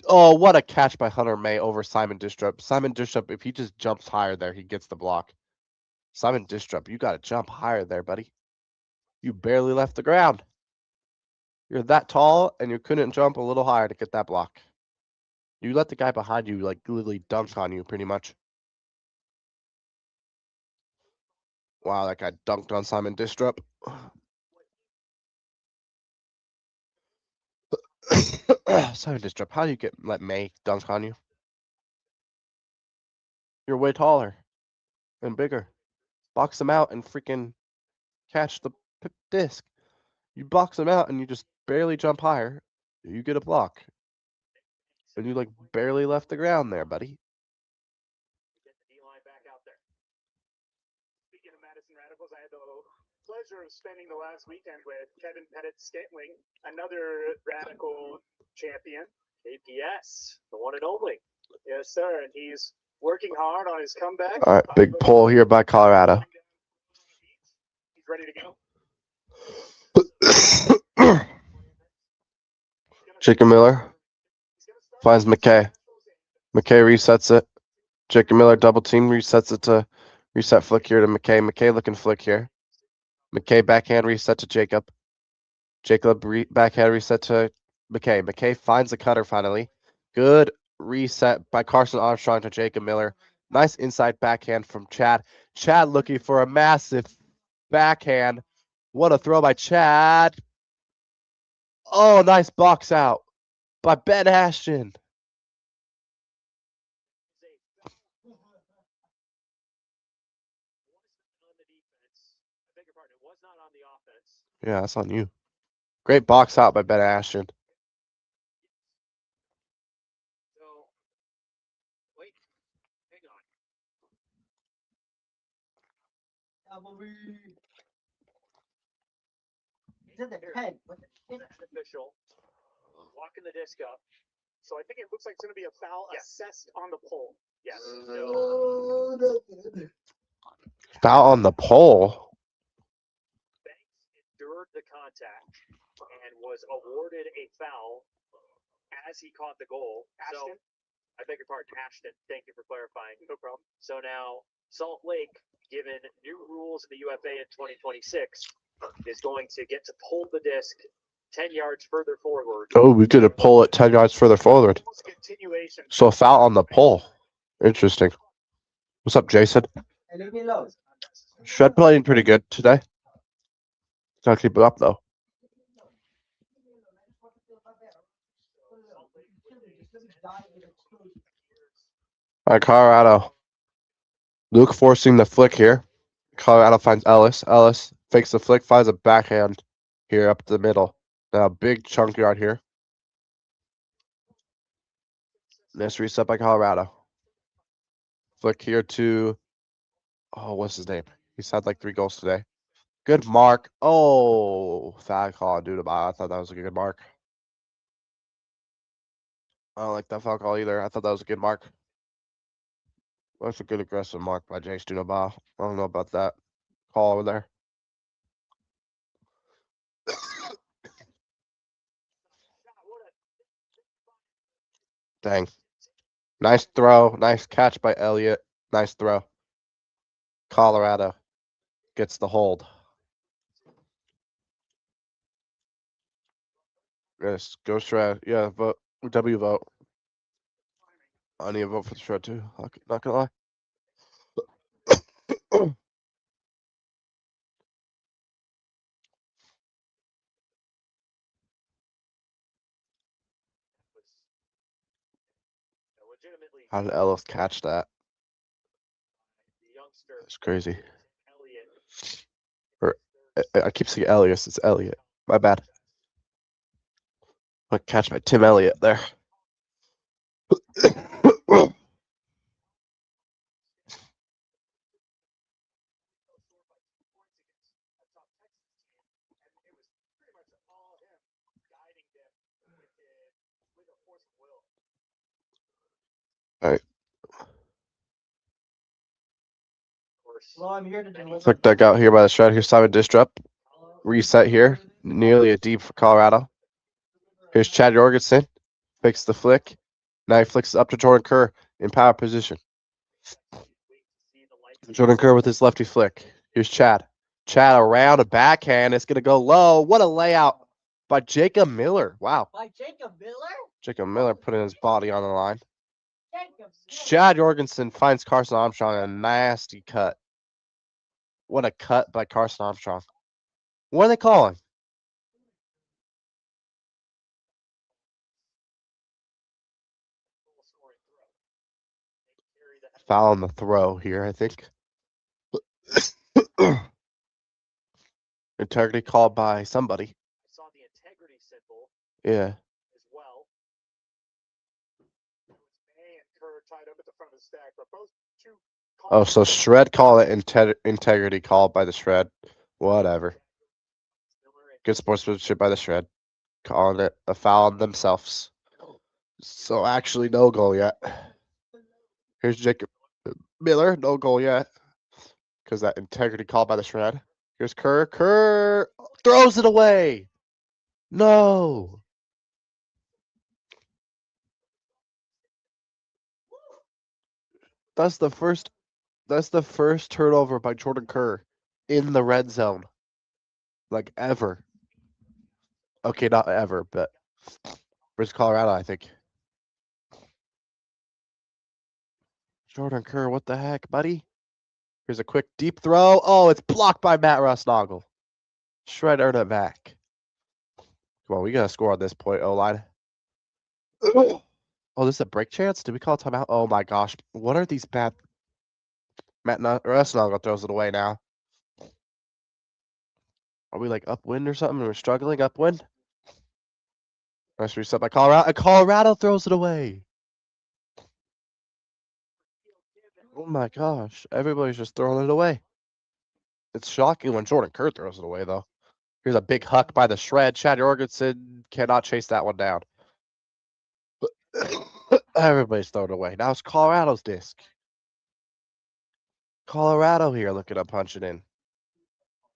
Oh, what a catch by Hunter May over Simon Distrup. Simon Distrup, if he just jumps higher there, he gets the block. Simon Distrup, you got to jump higher there, buddy. You barely left the ground. You're that tall, and you couldn't jump a little higher to get that block. You let the guy behind you, like, literally dunk on you, pretty much. Wow, that guy dunked on Simon Distrup. Simon Distrup, how do you let May dunk on you? You're way taller and bigger. Box him out and freaking catch the disc. You box him out and you just barely jump higher. You get a block. And you like barely left the ground there, buddy. Get the D-line back out there. Speaking of Madison Radicals, I had the pleasure of spending the last weekend with Kevin Pettit-Scantling, another Radical champion. KPS, the one and only. Yes, sir. And he's working hard on his comeback. All right, big pull here by Colorado. He's ready to go. Jacob Miller finds McKay. McKay resets it. Jacob Miller double team resets it to reset flick here to McKay. McKay looking flick here. McKay backhand reset to Jacob. Jacob backhand reset to McKay. McKay finds the cutter finally. Good reset by Carson Armstrong to Jacob Miller. Nice inside backhand from Chad. Chad looking for a massive backhand. What a throw by Chad. Oh, nice box out by Ben Ashton. Yeah, that's on you. Great box out by Ben Ashton. So, wait, hang on. He's in the head. Official walking the disc up. So I think it looks like it's going to be a foul assessed on the pole. Yes. Foul on the pole. Banks endured the contact and was awarded a foul as he caught the goal. Ashton? So, I beg your pardon, Ashton. Thank you for clarifying. No problem. So now, Salt Lake, given new rules in the UFA in 2026, is going to get to pull the disc 10 yards further forward. Oh, we get to pull it 10 yards further forward. Continuation. So a foul on the pole. Interesting. What's up, Jason? Shred playing pretty good today. Gotta keep it up, though. All right, Colorado. Luke forcing the flick here. Colorado finds Ellis. Ellis fakes the flick, finds a backhand here up the middle. Now, big chunk yard here. Nice reset by Colorado. Flick here to, oh, what's his name? He's had like 3 goals today. Good mark. Oh, foul call, dude. I thought that was a good mark. I don't like that foul call either. I thought that was a good mark. That's a good aggressive mark by James Dunabah. I don't know about that call over there. Dang. Nice throw. Nice catch by Elliott. Nice throw. Colorado gets the hold. Yes, go Shred. Yeah, vote. W vote. I need a vote for the Shred too. Not gonna lie. How did Ellis catch that? It's crazy. Or I keep saying Elias. It's Elliott. My bad. I catch by Tim Elliott there. All right. Well, I'm here to deliver. Quick dugout here by the Shred. Here's Simon Distrup. Reset here. Nearly a deep for Colorado. Here's Chad Jorgensen. Fakes the flick. Now he flicks up to Jordan Kerr in power position. Jordan Kerr with his lefty flick. Here's Chad. Chad around a backhand. It's going to go low. What a layout by Jacob Miller. Wow. By Jacob Miller? Jacob Miller putting his body on the line. Jacob Miller. Chad Jorgensen finds Carson Armstrong a nasty cut. What a cut by Carson Armstrong. What are they calling? Foul on the throw here, I think. Integrity called by somebody. I saw the integrity symbol. Yeah. As but both two. Oh, so Shred call it integrity call by the Shred. Whatever. Good sportsmanship by the Shred. Calling it a foul on themselves. So actually no goal yet. Here's Jacob Miller, no goal yet. Because that integrity call by the Shred. Here's Kerr. Kerr throws it away. No. That's the first turnover by Jordan Kerr in the red zone. Like ever. Okay, not ever, but where's Colorado, I think. Jordan Kerr, what the heck, buddy? Here's a quick deep throw. Oh, it's blocked by Matt Rusnagel. Shred earned it back. Come on, we gotta score on this point, O-line. Oh, this is a break chance? Did we call timeout? Oh my gosh. What are these bad... Matt Rusnagel throws it away now. Are we like upwind or something? We're struggling upwind? Nice reset by Colorado. And Colorado throws it away. Oh my gosh. Everybody's just throwing it away. It's shocking when Jordan Kerr throws it away, though. Here's a big huck by the Shred. Chad Jorgensen cannot chase that one down. Everybody's throwing it away. Now it's Colorado's disc. Colorado here looking to punch it in.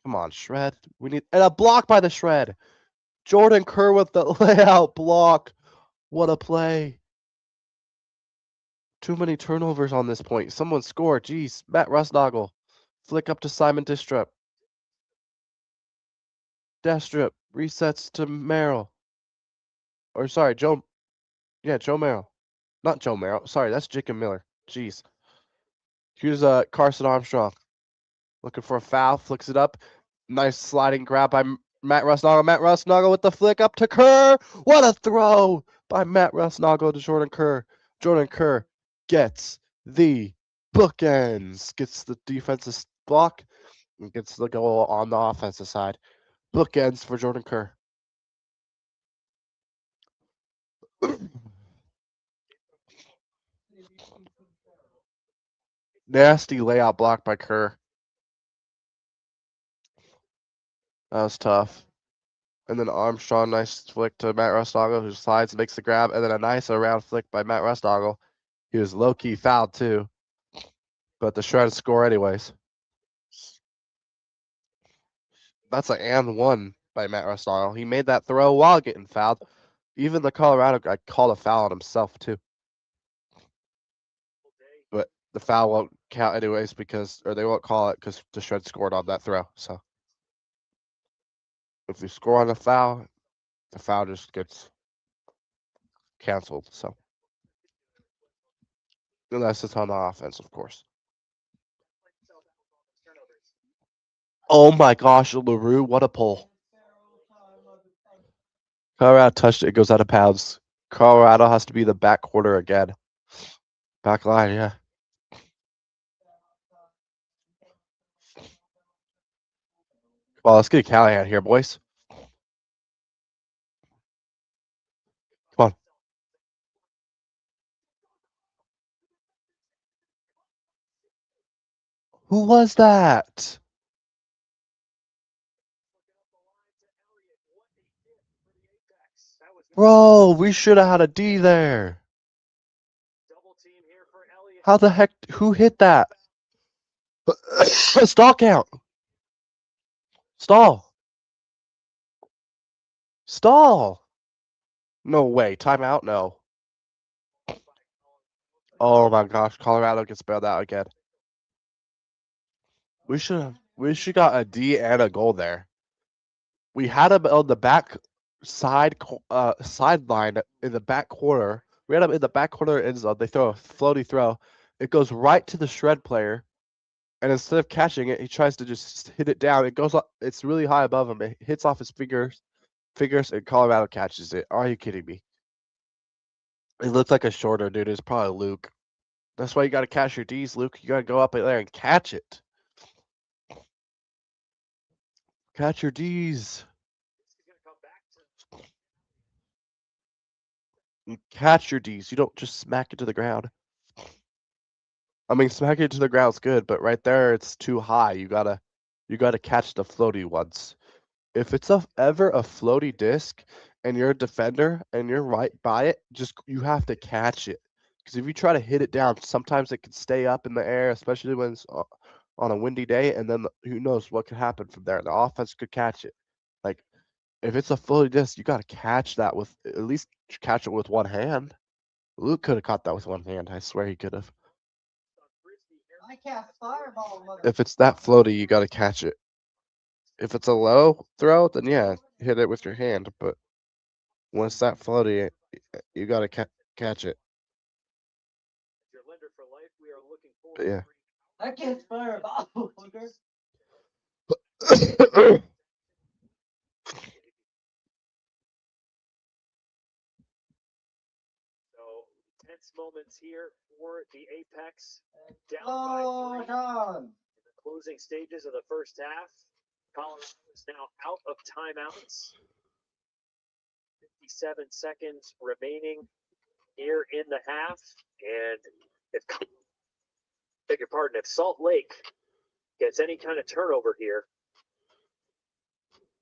Come on, Shred. We need... And a block by the Shred. Jordan Kerr with the layout block. What a play. Too many turnovers on this point. Someone score. Jeez. Matt Rusnagel. Flick up to Simon Distrup. Destrup resets to Merrill. Or sorry, Joe. Yeah, Joe Merrill. Not Joe Merrill. Sorry, that's Jacob Miller. Jeez. Here's Carson Armstrong. Looking for a foul. Flicks it up. Nice sliding grab by Matt Rusnagel. Matt Rusnagel with the flick up to Kerr. What a throw by Matt Rusnagel to Jordan Kerr. Jordan Kerr gets the bookends. Gets the defensive block and gets the goal on the offensive side. Bookends for Jordan Kerr. Nasty layout block by Kerr. That was tough. And then Armstrong, nice flick to Matt Rusnagel, who slides, makes the grab, and then a nice around flick by Matt Rusnagel. He was low-key fouled too, but the Shred score anyways. That's an and one by Matt Rusnagel. He made that throw while getting fouled. Even the Colorado guy called a foul on himself too. But the foul won't count anyways or they won't call it because the Shred scored on that throw. So if you score on a foul, the foul just gets canceled. So unless it's on the offense, of course. Oh my gosh, LaRue, what a pull. Colorado touched it. It goes out of bounds. Colorado has to be the back quarter again. Back line, yeah. Well, let's get Callahan here, boys. Come on. Who was that? Bro, we should have had a D there. How the heck? Who hit that? Stall count. Stall. Stall. No way. Timeout? No. Oh my gosh. Colorado gets bailed out again. We should got a D and a goal there. We had him on the back sideline in the back corner. We had him in the back corner end zone. They throw a floaty throw. It goes right to the Shred player. And instead of catching it, he tries to just hit it down. It goes up. It's really high above him. It hits off his fingers, and Colorado catches it. Are you kidding me? It looks like a shorter dude. It's probably Luke. That's why you got to catch your D's, Luke. You got to go up there and catch it. Catch your D's. You catch your D's. You don't just smack it to the ground. I mean, smacking it to the ground's good, but right there it's too high. You gotta catch the floaty ones. If it's ever a floaty disc and you're a defender and you're right by it, you have to catch it. Because if you try to hit it down, sometimes it can stay up in the air, especially when it's on a windy day, and then who knows what could happen from there. The offense could catch it. Like, if it's a floaty disc, you got to catch that with at least catch it with one hand. Luke could have caught that with one hand. I swear he could have. I cast fireball, mother. If it's that floaty, you got to catch it. If it's a low throw, then yeah, hit it with your hand. But when it's that floaty, you got to catch it. Your lender for life, we are looking forward But yeah. I cast fireball. So tense moments here for the Apex. Down by 3 in the closing stages of the first half. Colorado is now out of timeouts. 57 seconds remaining here in the half. And beg your pardon, if Salt Lake gets any kind of turnover here,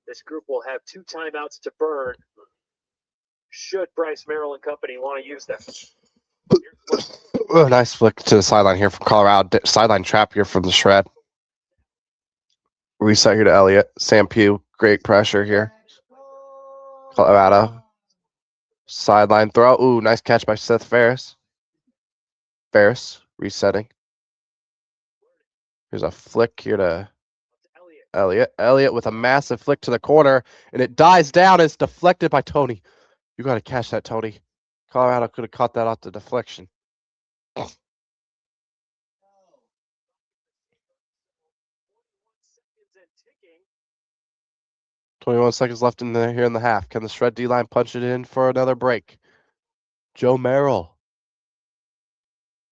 this group will have 2 timeouts to burn should Bryce Merrill and company want to use them. Oh, nice flick to the sideline here from Colorado. Sideline trap here from the Shred. Reset here to Elliott. Sam Pugh. Great pressure here. Colorado. Sideline throw. Ooh, nice catch by Seth Ferris. Ferris resetting. Here's a flick here to Elliott. Elliott with a massive flick to the corner, and it dies down. It's deflected by Tony. You got to catch that, Tony. Colorado could have caught that off the deflection. 21 seconds left here in the half. Can the Shred D-line punch it in for another break? Joe Merrill.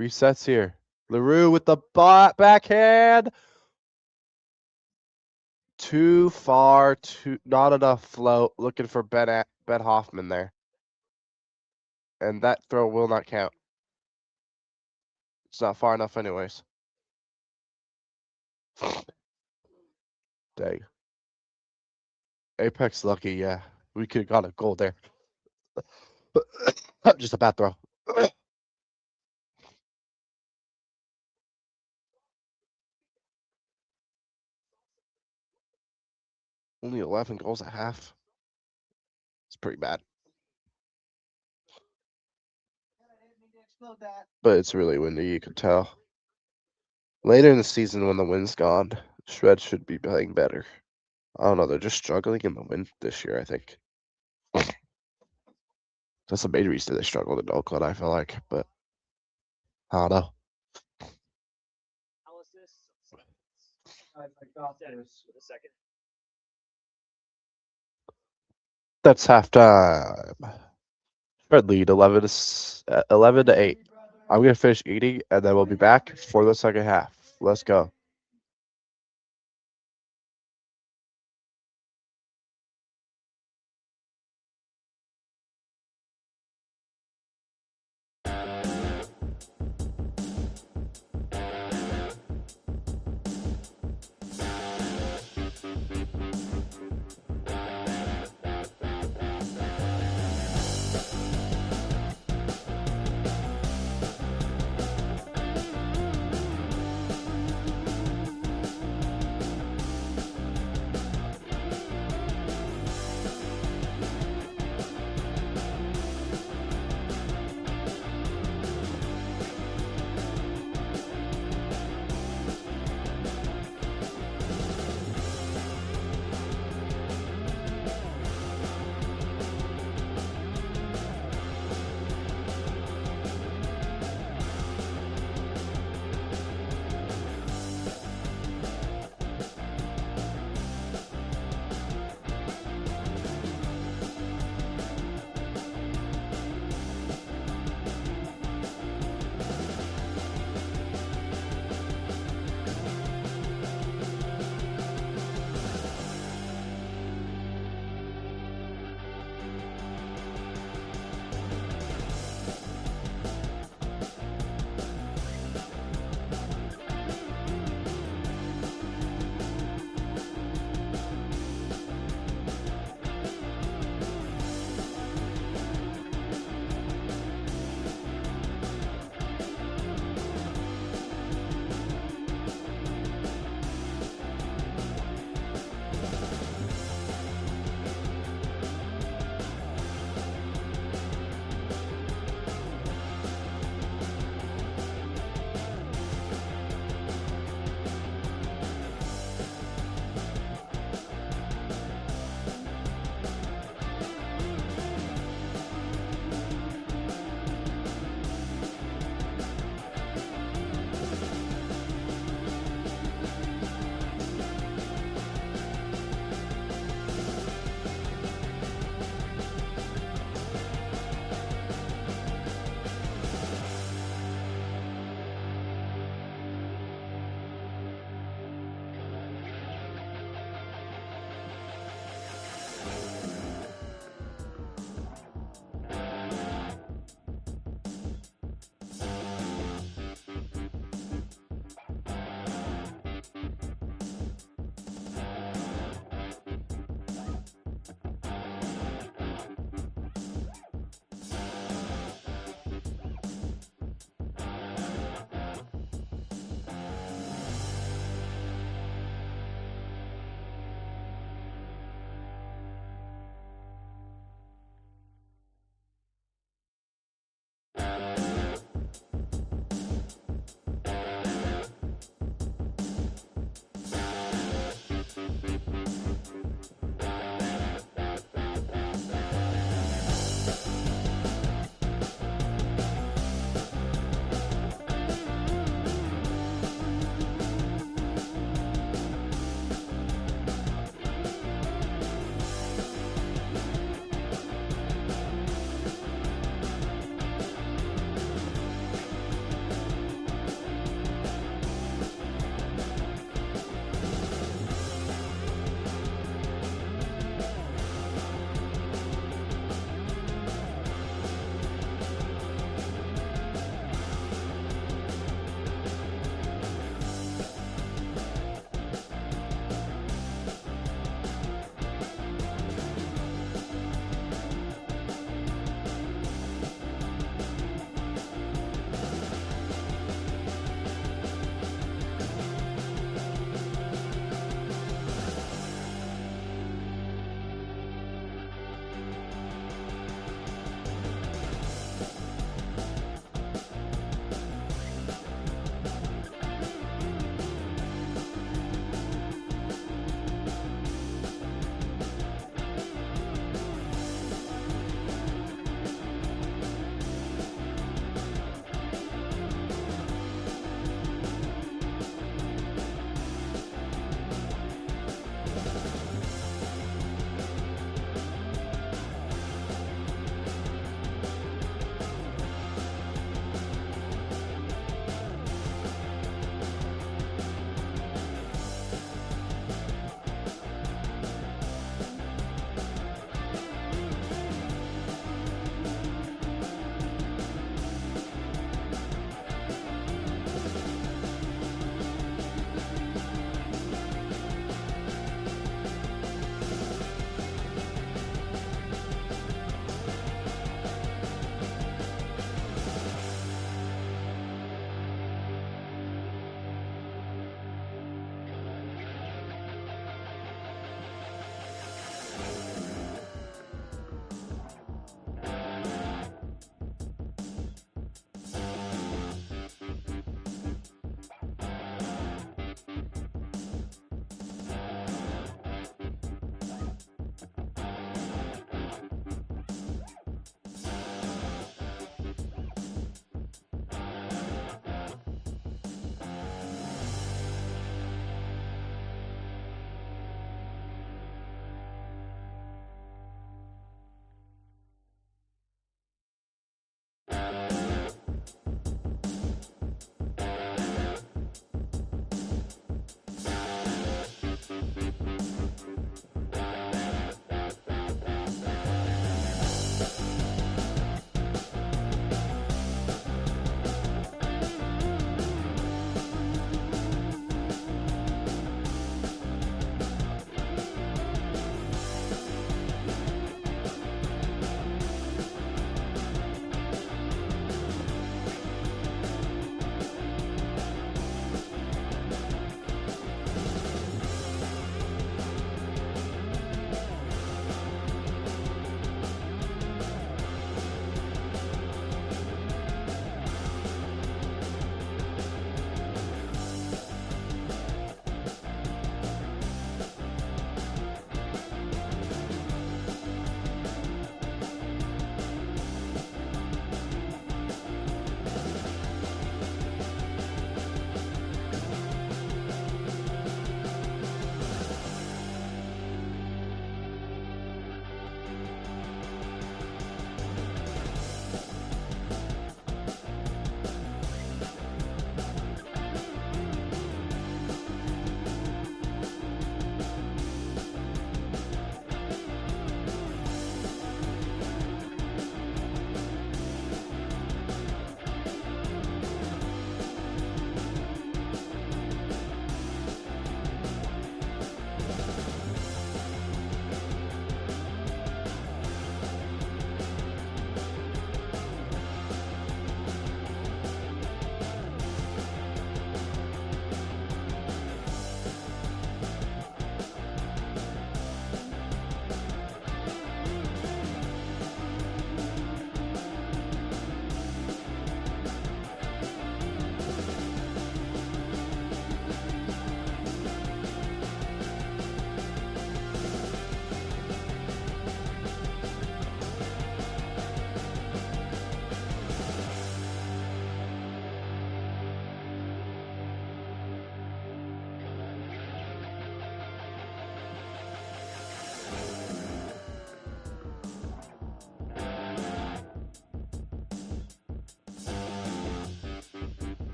Resets here. LaRue with the backhand. Too far, not enough float. Looking for Ben Hoffman there. And that throw will not count. It's not far enough anyways. Dang. Apex lucky, yeah. We could have got a goal there. Just a bad throw. Only 11 goals at half. It's pretty bad. But it's really windy, you can tell. Later in the season when the wind's gone, Shred should be playing better. I don't know, they're just struggling in the wind this year, I think. That's the main reason they struggled in Oakland, I feel like, but I don't know. That's halftime. Shred lead 11 to 8. I'm gonna finish eating and then we'll be back for the second half. Let's go.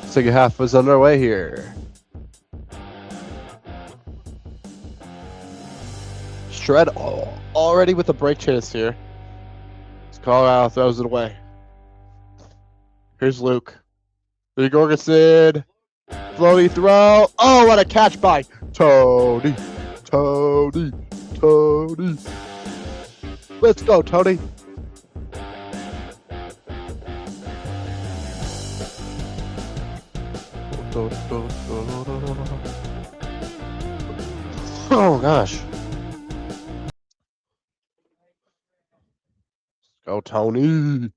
Second half is underway here. Shred already with a break chance here. Colorado throws it away. Here's Luke. Lee Jorgensen. Floaty throw. Oh, what a catch by Tony. Tony. Tony. Let's go, Tony. Oh, gosh. Go, Tony.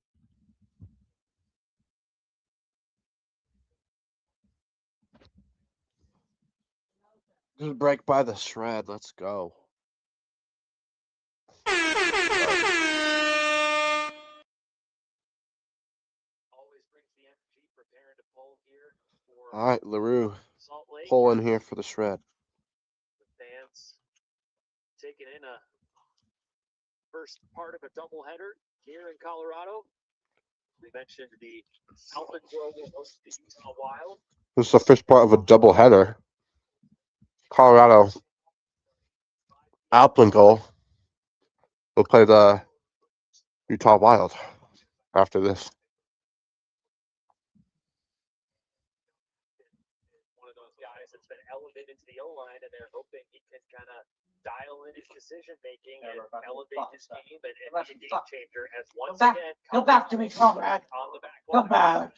Good break by the Shred. Let's go. All right, LaRue. Pull in here for the Shred. Fans taking in a first part of a doubleheader here in Colorado. We mentioned the Alpenglow will host the Utah Wild. This is the first part of a doubleheader. Colorado Alpenglow will play the Utah Wild after this. One of those guys that's been elevated to the O-line, and they're hoping he can kind of dial in his decision making and elevate his game and be a game changer as once again. Go back to me, comrade. On the back. Come back.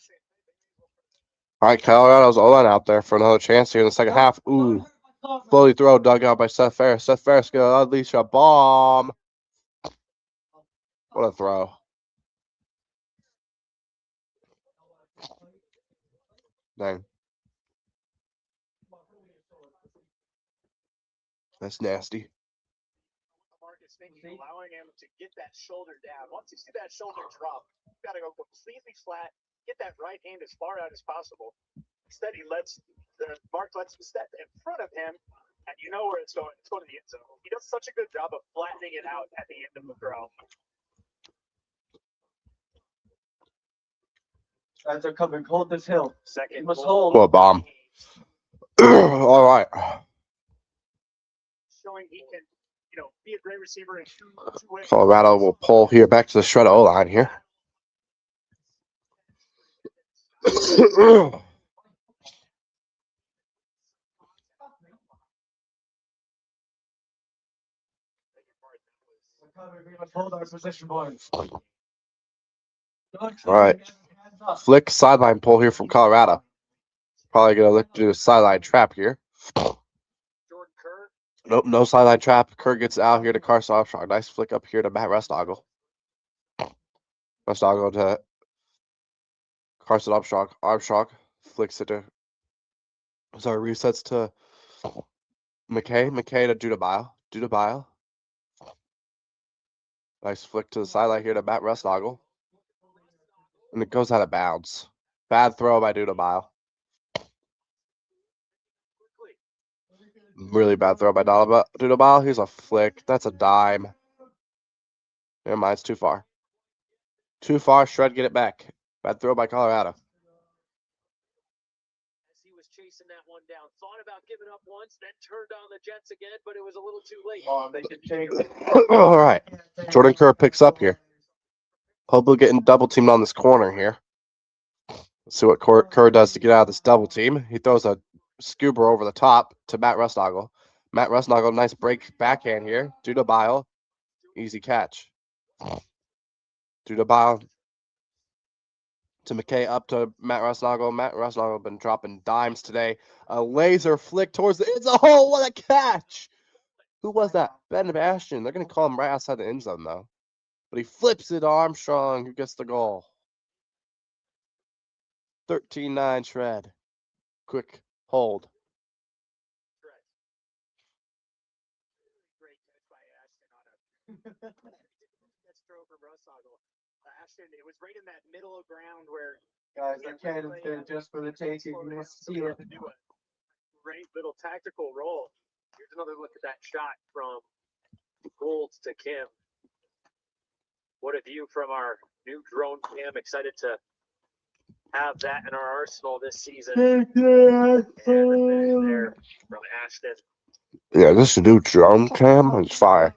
All right, Colorado's O-line out there for another chance here in the second half. Ooh. Slowly throw dug out by Seth Ferris. Seth Ferris gonna unleash a bomb. What a throw. Dang. That's nasty. Marcus Finley allowing him to get that shoulder down. Once you see that shoulder drop, you got to go completely flat, get that right hand as far out as possible. Instead, Mark lets him step in front of him, and you know where it's going. It's going to the end zone. He does such a good job of flattening it out at the end of the throw. Guys are coming. Hold this hill. Second must goal. hold. What a bomb. All right. Showing he can, be a great receiver in two ways. Colorado will pull here back to the Shred O-line here. Hold our position, boys. All right. Flick sideline pull here from Colorado. Probably going to look to do a sideline trap here. Jordan Kerr. Nope, no sideline trap. Kerr gets out here to Carson Armstrong. Nice flick up here to Matt Restogel. Restogel to Carson Armstrong. Armstrong flicks it to, resets to McKay. McKay to Dudabile. Dudabile. Nice flick to the sideline here to Matt Restogel. And it goes out of bounds. Bad throw by Dudabile. Really bad throw by Dudabile. Here's a flick. That's a dime. Never mind, it's too far. Too far. Shred, get it back. Bad throw by Colorado. As he was chasing that one down, thought about giving up once, then turned on the Jets again, but it was a little too late. They can change it. All right. Jordan Kerr picks up here. Hopefully getting double teamed on this corner here. Let's see what Kerr does to get out of this double team. He throws a scuba over the top to Matt Restogel. Matt Restogel, nice break backhand here. Dudabile, easy catch. Dudabile to McKay, up to Matt Restogel. Matt Restogel been dropping dimes today. A laser flick towards the end zone. Oh, what a catch! Who was that? Ben Bastian. They're going to call him right outside the end zone, though. But he flips it to Armstrong, who gets the goal. 13-9 Shred. Quick hold. Great catch by Ashton on a that's throw from Restogel. Ashton, it was right in that middle of ground where Guys, I can't stand just for the taking. You must see it. to do a great little tactical roll. Here's another look at that shot from Gould to Kim. What a view from our new drone cam. Excited to have that in our arsenal this season. And the finish there from Ashton. Yeah, this new drone cam is fire.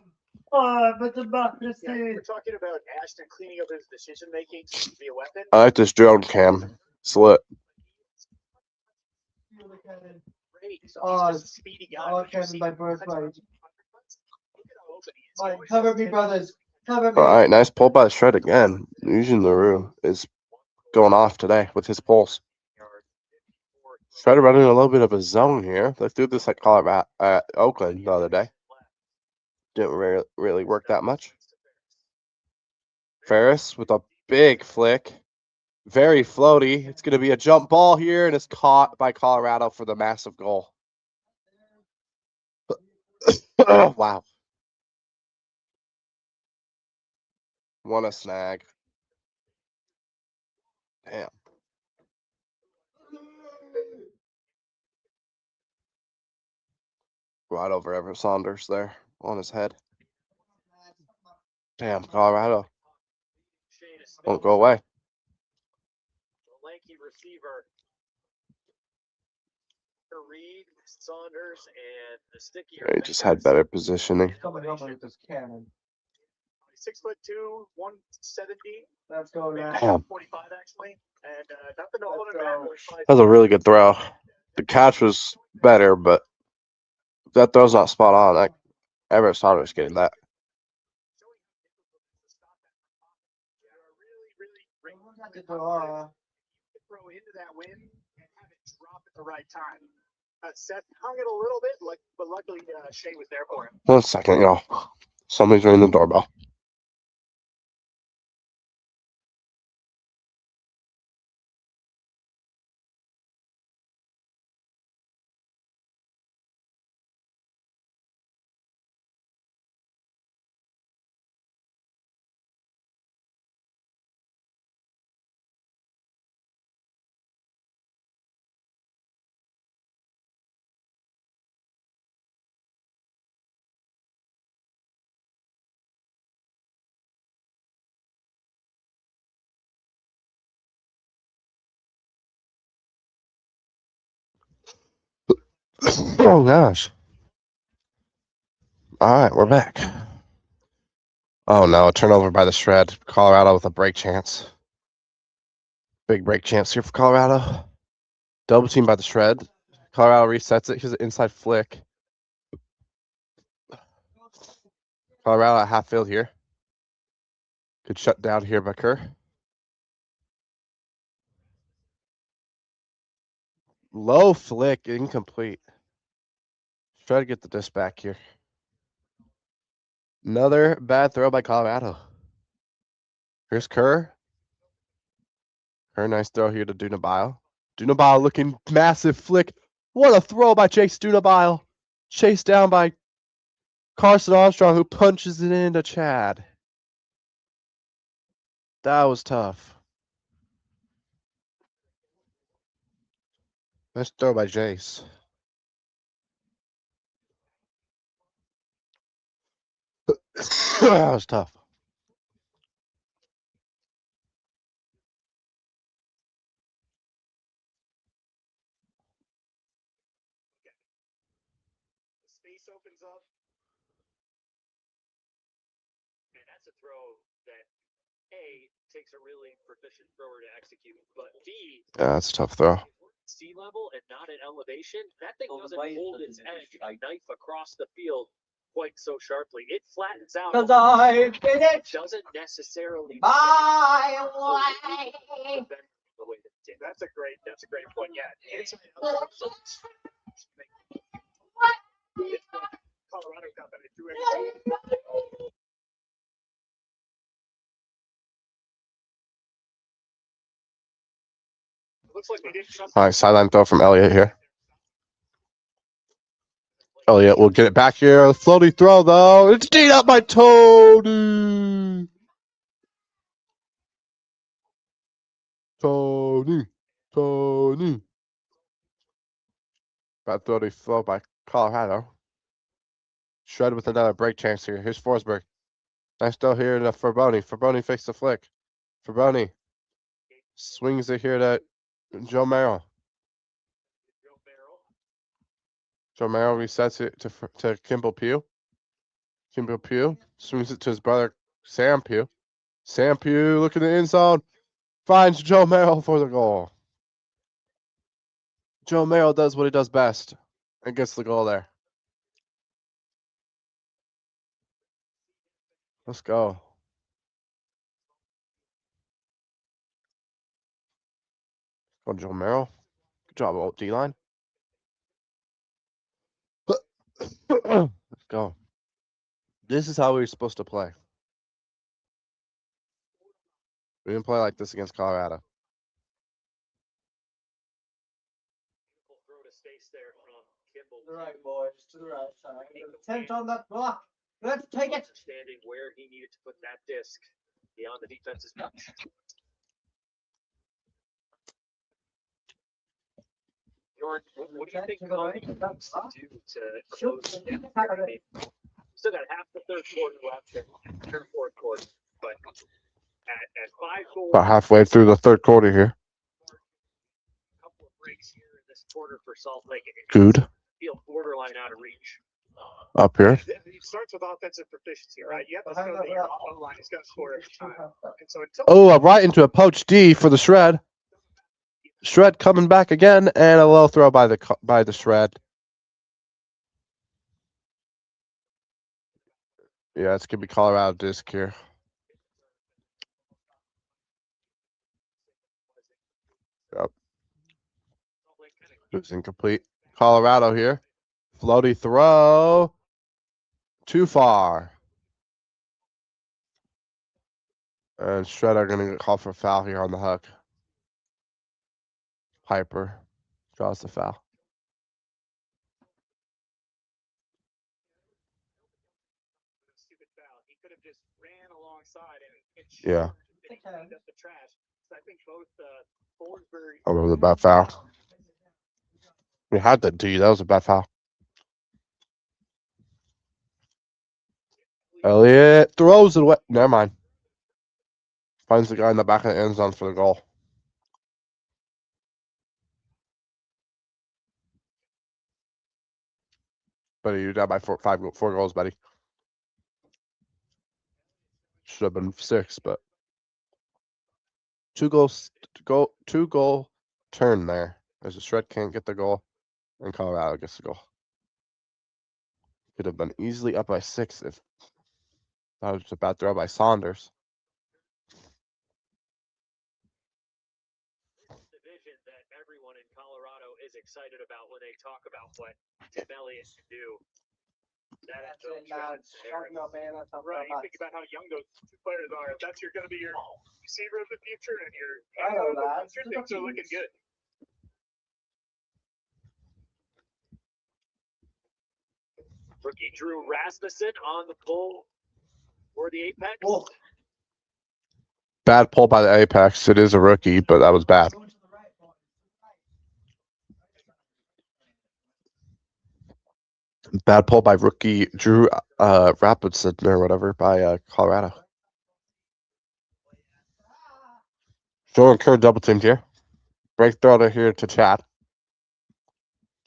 Yeah, we're talking about Ashton cleaning up his decision making to be a weapon. I like this drone cam. It's lit. Great. He's just a speedy guy. My birthright. Cover me, brothers. Cover me. All right, nice pull by the shred again. Eugene LaRue is going off today with his pulls. Shred running a little bit of a zone here. They threw this at Colorado, at Oakland the other day. Didn't really work that much. Ferris with a big flick. Very floaty. It's going to be a jump ball here, and it's caught by Colorado for the massive goal. Oh, wow. What a snag. Damn. Right over Everett Saunders there on his head. Damn, Colorado. Won't go away. The lanky receiver. Reed, Saunders, and the stickier. He just had better positioning. Coming over with this cannon. 6'2", 170. Let's go now. Damn. 45 actually, and nothing to hold him Let's back. go. That was a really good throw. The catch was better, but that throw's not spot on. Like Everett Saunders getting that. Throw into that wind and have it drop at the right time. Seth hung it a little bit, but luckily Shea was there for him. 1 second, y'all. Somebody's ringing the doorbell. Oh gosh. All right, we're back. Oh no, a turnover by the shred. Colorado with a break chance. Big break chance here for Colorado. Double team by the shred. Colorado resets it. Here's an inside flick. Colorado at half field here. Good shut down here by Kerr. Low flick, incomplete. Try to get the disc back here. Another bad throw by Colorado. Here's Kerr. Kerr, nice throw here to Dunabile. Dunabile looking massive flick. What a throw by Chase Dunabile. Chased down by Carson Armstrong, who punches it into Chad. That was tough. Nice throw by Jace. That was tough. The space opens up. And that's a throw that A, takes a really proficient thrower to execute, but B, Yeah, that's a tough throw. sea level and not at elevation, that thing doesn't hold its edge a knife across the field quite so sharply. It flattens out. Cause I did it Doesn't necessarily my way. the way that it did. That's a great point. Yeah, it's Colorado got that. It threw everything. Looks like they didn't trust. All right, sideline throw from Elliott here. Elliott will get it back here. Floaty throw, though. It's beat up by Tony. Tony. Bad throw by Colorado. Shred with another break chance here. Here's Forsberg. Nice throw here to Faboni. Faboni fakes the flick. Faboni. Swings it here to Joe Merrill. Joe Merrill resets it to Kimball Pugh. Kimball Pugh swings it to his brother Sam Pugh. Sam Pugh looking in the end zone. Finds Joe Merrill for the goal. Joe Merrill does what he does best and gets the goal there. Let's go. Go Joe Merrill. Good job, old D-line. Let's go. This is how we were supposed to play. We didn't play like this against Colorado. Throw to space there from Kimball. To the right, boys. To the right side. Tent on that block. Let's take it. Understanding where he needed to put that disc beyond the defense's back. Jordan, what do you think Colorado needs to do to close the gap? I mean, still got half the third quarter left and third fourth quarter, but at 5 goals, About halfway through the third quarter here. a couple of breaks here in this quarter for Salt Lake. Good. Feel borderline out of reach. Up here. It starts with offensive proficiency, right? You have to know that your O-line is going to score every time. And so until Oh, right into a poach D for the Shred. Shred coming back again, and a low throw by the Shred. Yeah, it's gonna be Colorado disc here. Yep. It was incomplete. Colorado here. Floaty throw. Too far. And Shred are gonna get called for a foul here on the hook. Piper draws the foul. Stupid foul. He could have just ran alongside and Yeah. cleaned up the trash. So I think both Forsberg. Oh, it was a bad foul. We had the D. That was a bad foul. Elliott throws it away. Never mind. Finds the guy in the back of the end zone for the goal. Buddy, you're down by four goals, buddy. Should have been 6, but 2 goal turn there. As the Shred can't get the goal, and Colorado gets the goal. Could have been easily up by 6 if that was a bad throw by Saunders. Division that everyone in Colorado is excited about when they talk about what Tim Elliott can do. That's it, man. Shut up, man. That's not right, you bad. think about how young those two players are. If that's going to be your receiver of the future and your I know that. things are looking good. Rookie Drew Rasmussen on the pull for the Apex. Oh. Bad pull by the Apex. It is a rookie, but that was bad. Bad pull by rookie Drew Rapidson or whatever by Colorado. Jordan Kerr double teamed here. Break throw to here to Chad.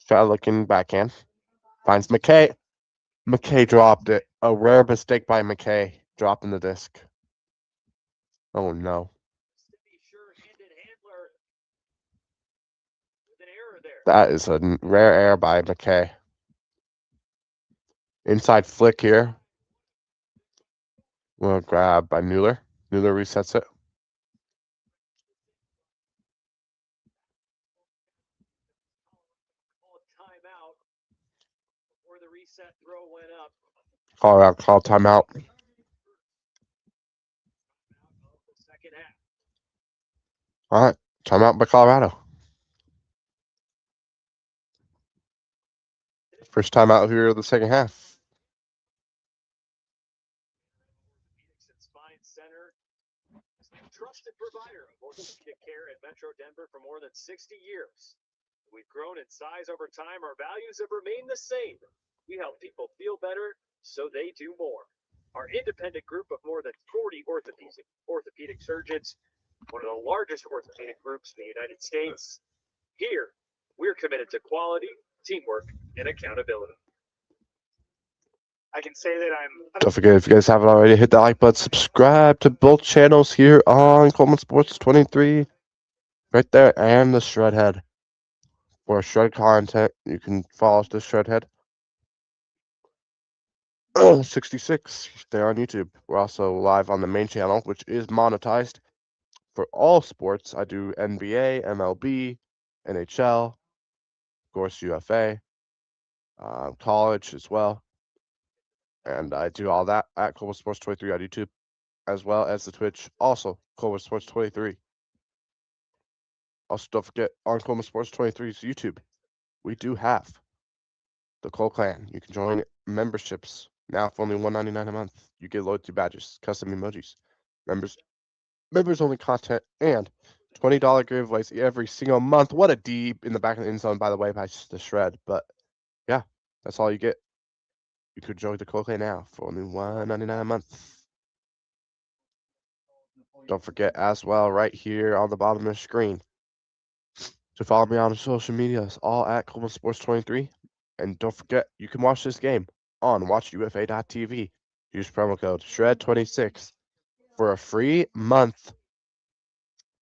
Chad looking backhand. Finds McKay. McKay dropped it. A rare mistake by McKay. Dropping the disc. Oh no. That is a rare error by McKay. Inside flick here. Well, grab by Mueller. Mueller resets it. Timeout before the reset throw went up. Colorado call timeout. Second half. All right, timeout by Colorado. First time out here of the second half. Spine Center, trusted provider of orthopedic care in Metro Denver for more than 60 years. We've grown in size over time. Our values have remained the same. We help people feel better, so they do more. Our independent group of more than 40 orthopedic surgeons one of the largest orthopedic groups in the United States. Here, we're committed to quality, teamwork, and accountability. I can say that I'm Don't forget, if you guys haven't already, hit that like button, subscribe to both channels here on Coleman Sports 23. Right there, and the Shredhead. For Shred content, you can follow us to Shredhead. 66 there on YouTube. We're also live on the main channel, which is monetized for all sports. I do NBA, MLB, NHL, of course, UFA, college as well. And I do all that at Coleman Sports 23 on YouTube, as well as the Twitch, also Coleman Sports 23. Also, don't forget, on Coleman Sports 23's YouTube, we do have the Cole Clan. You can join memberships now for only $1.99 a month. You get loyalty badges, custom emojis, members only content, and $20 giveaways every single month. What a D in the back of the end zone, by the way, by the Shred. But yeah, that's all you get. You could join the Cole Clan now for only $1.99 a month. Don't forget as well, right here on the bottom of the screen, to follow me on social medias, all at Coleman Sports 23. And don't forget, you can watch this game on watchufa.tv. Use promo code SHRED26 for a free month.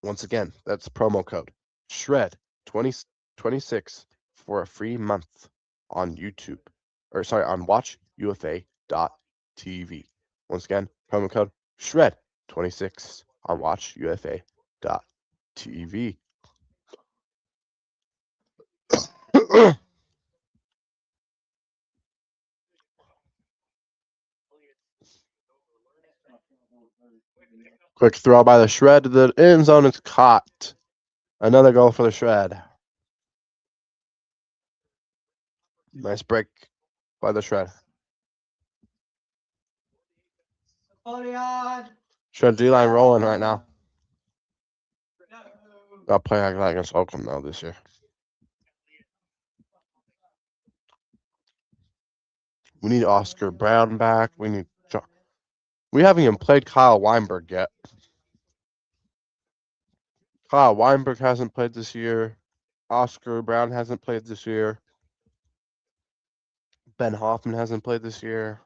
Once again, that's promo code SHRED26 for a free month on YouTube. Or sorry, on watchufa.tv. Once again, promo code SHRED26 on watchufa.tv. Quick throw by the Shred to the end zone. It's caught. Another goal for the Shred. Nice break by the Shred. Shred D-line rolling right now. Got play like that against Oakland now this year. We need Oscar Brown back. We need. We haven't even played Kyle Weinberg yet. Kyle Weinberg hasn't played this year. Oscar Brown hasn't played this year. Ben Hoffman hasn't played this year.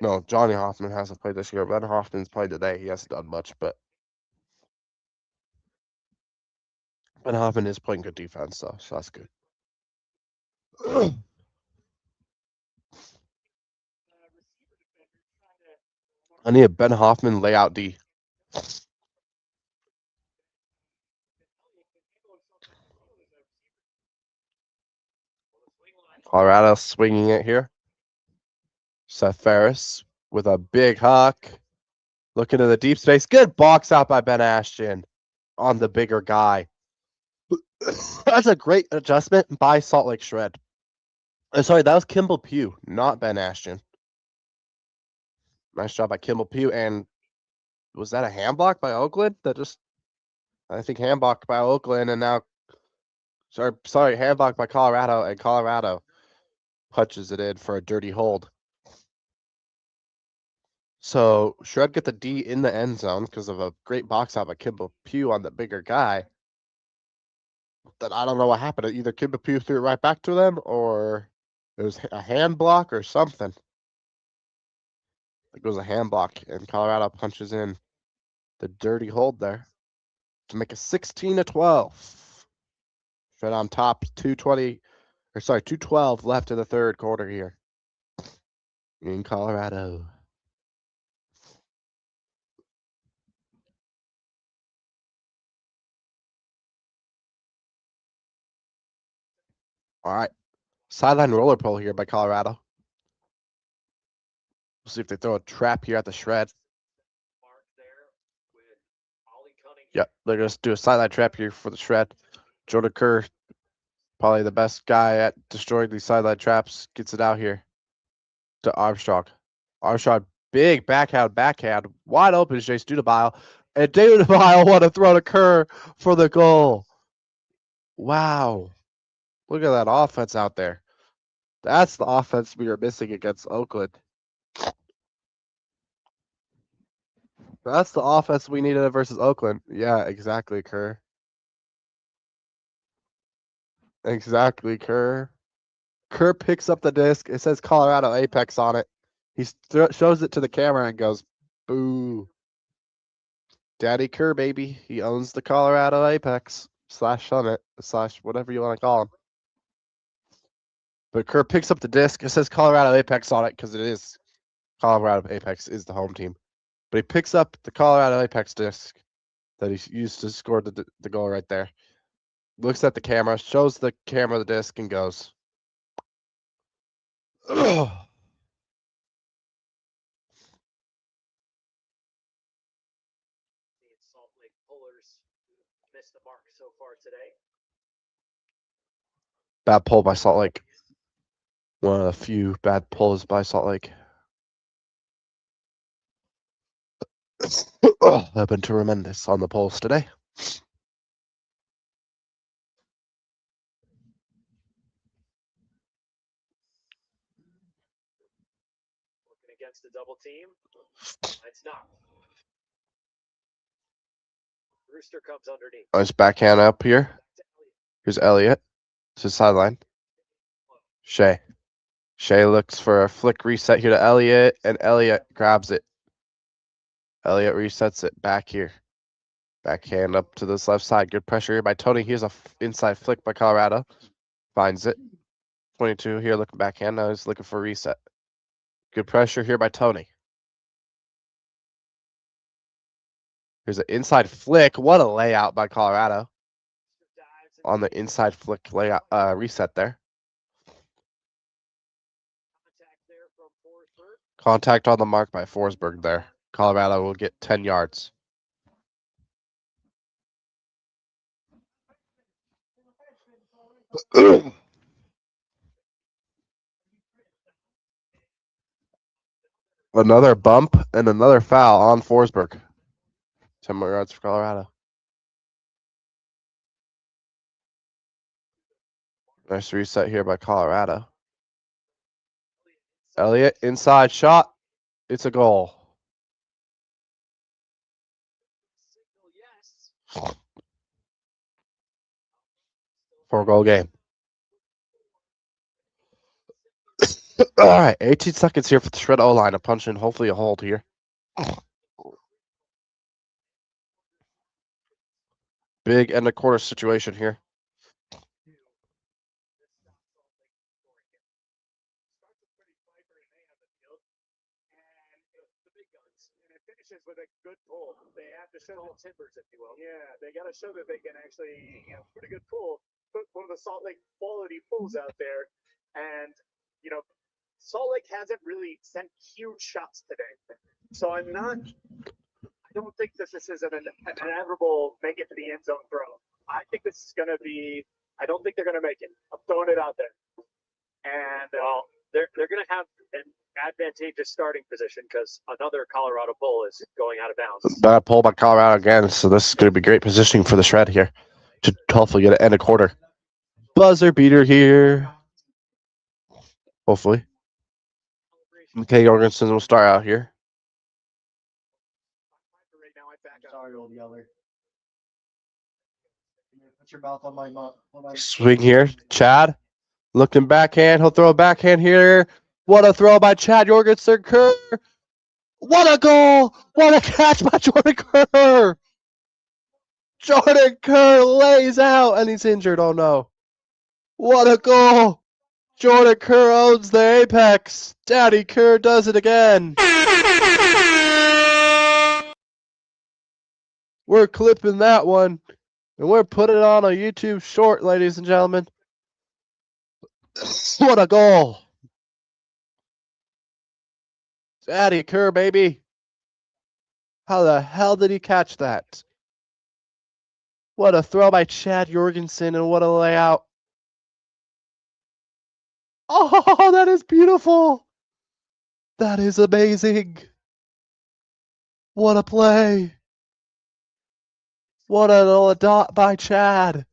No, Johnny Hoffman hasn't played this year. Ben Hoffman's played today. He hasn't done much, but Ben Hoffman is playing good defense, though, so that's good. I need a Ben Hoffman layout D. Colorado swinging it here. Seth Ferris with a big huck. Looking to the deep space. Good box out by Ben Ashton on the bigger guy. That's a great adjustment by Salt Lake Shred. Sorry, that was Kimball Pugh, not Ben Ashton. Nice job by Kimball Pugh. And was that a hand block by Oakland? I think hand block by Oakland, and now sorry, hand block by Colorado, and Colorado punches it in for a dirty hold. So Shred get the D in the end zone because of a great box out by Kimball Pugh on the bigger guy. That I don't know what happened. Either Kimball Pugh threw it right back to them, or it was a hand block or something. It was a hand block, and Colorado punches in the dirty hold there to make it 16-12. Shred on top, 2:12 left in the third quarter here in Colorado. All right. Sideline roller pole here by Colorado. We'll see if they throw a trap here at the Shred. Yep, they're going to do a sideline trap here for the Shred. Jordan Kerr, probably the best guy at destroying these sideline traps, gets it out here to Armstrong. Armstrong, big backhand, wide open is Jace Dudabile. And Dudabile want to throw to Kerr for the goal. Wow. Look at that offense out there. That's the offense we are missing against Oakland. That's the offense we needed versus Oakland. Yeah, exactly, Kerr. Exactly, Kerr. Kerr picks up the disc. It says Colorado Apex on it. He shows it to the camera and goes, boo. Daddy Kerr, baby. He owns the Colorado Apex / Summit / whatever you want to call him. But Kerr picks up the disc. It says Colorado Apex on it because it is Colorado Apex is the home team. But he picks up the Colorado Apex disc that he used to score the goal right there. Looks at the camera, shows the camera the disc, and goes, ugh. The Salt Lake Pullers missed the mark so far today. Bad pull by Salt Lake. One of the few bad pulls by Salt Lake. I've been tremendous on the polls today. Working against a double team. It's not. Rooster comes underneath. Nice backhand up here. Here's Elliott. It's his sideline. Shea. Shea looks for a flick reset here to Elliott, and Elliott grabs it. Elliott resets it back here. Backhand up to this left side. Good pressure here by Tony. Here's a inside flick by Colorado. Finds it. 22 here looking backhand. Now he's looking for a reset. Good pressure here by Tony. Here's an inside flick. What a layout by Colorado. On the inside flick layout reset there. Contact on the mark by Forsberg there. Colorado will get 10 yards. Another bump and another foul on Forsberg. 10 more yards for Colorado. Nice reset here by Colorado. Elliott, inside shot. It's a goal. 4-goal game. All right, 18 seconds here for the Shred O-line. A punch in, hopefully a hold here. Big end of quarter situation here. With a good pull. They have to show the timbers, if you will. Yeah, they got to show that they can actually, put a good pull, put one of the Salt Lake quality pulls out there. And, Salt Lake hasn't really sent huge shots today. So I don't think this is an inevitable make it to the end zone throw. I think this is going to be, I don't think they're going to make it. I'm throwing it out there. And, they're going to have an advantageous starting position because another Colorado bull is going out of bounds. Bad pull by Colorado again, so this is going to be great positioning for the Shred here to hopefully get an end of quarter. Buzzer beater here. Hopefully. McKay Jorgensen will start out here. Sorry, old yeller. Put your mouth on my mouth. Swing here. Chad. Looking backhand. He'll throw a backhand here. What a throw by Chad Jorgensen. Kerr. What a goal. What a catch by Jordan Kerr. Jordan Kerr lays out and he's injured. Oh no. What a goal. Jordan Kerr owns the apex. Daddy Kerr does it again. We're clipping that one. And we're putting it on a YouTube short, ladies and gentlemen. What a goal. Daddy Kerr, baby. How the hell did he catch that? What a throw by Chad Jorgensen and what a layout. Oh, that is beautiful. That is amazing. What a play. What a dot by Chad.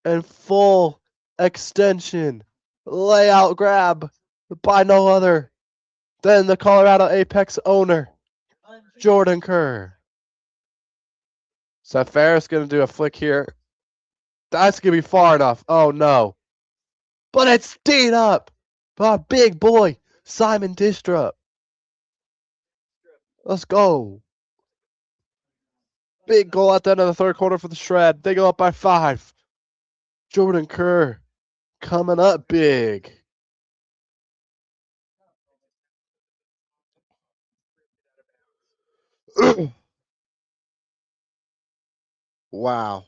And full extension. Layout grab by no other than the Colorado Apex owner, Jordan Kerr. Seth Ferris going to do a flick here. That's going to be far enough. Oh, no. But it's teed up by big boy Simon Distrup. Let's go. Big goal at the end of the third quarter for the Shred. They go up by 5. Jordan Kerr coming up big. Wow.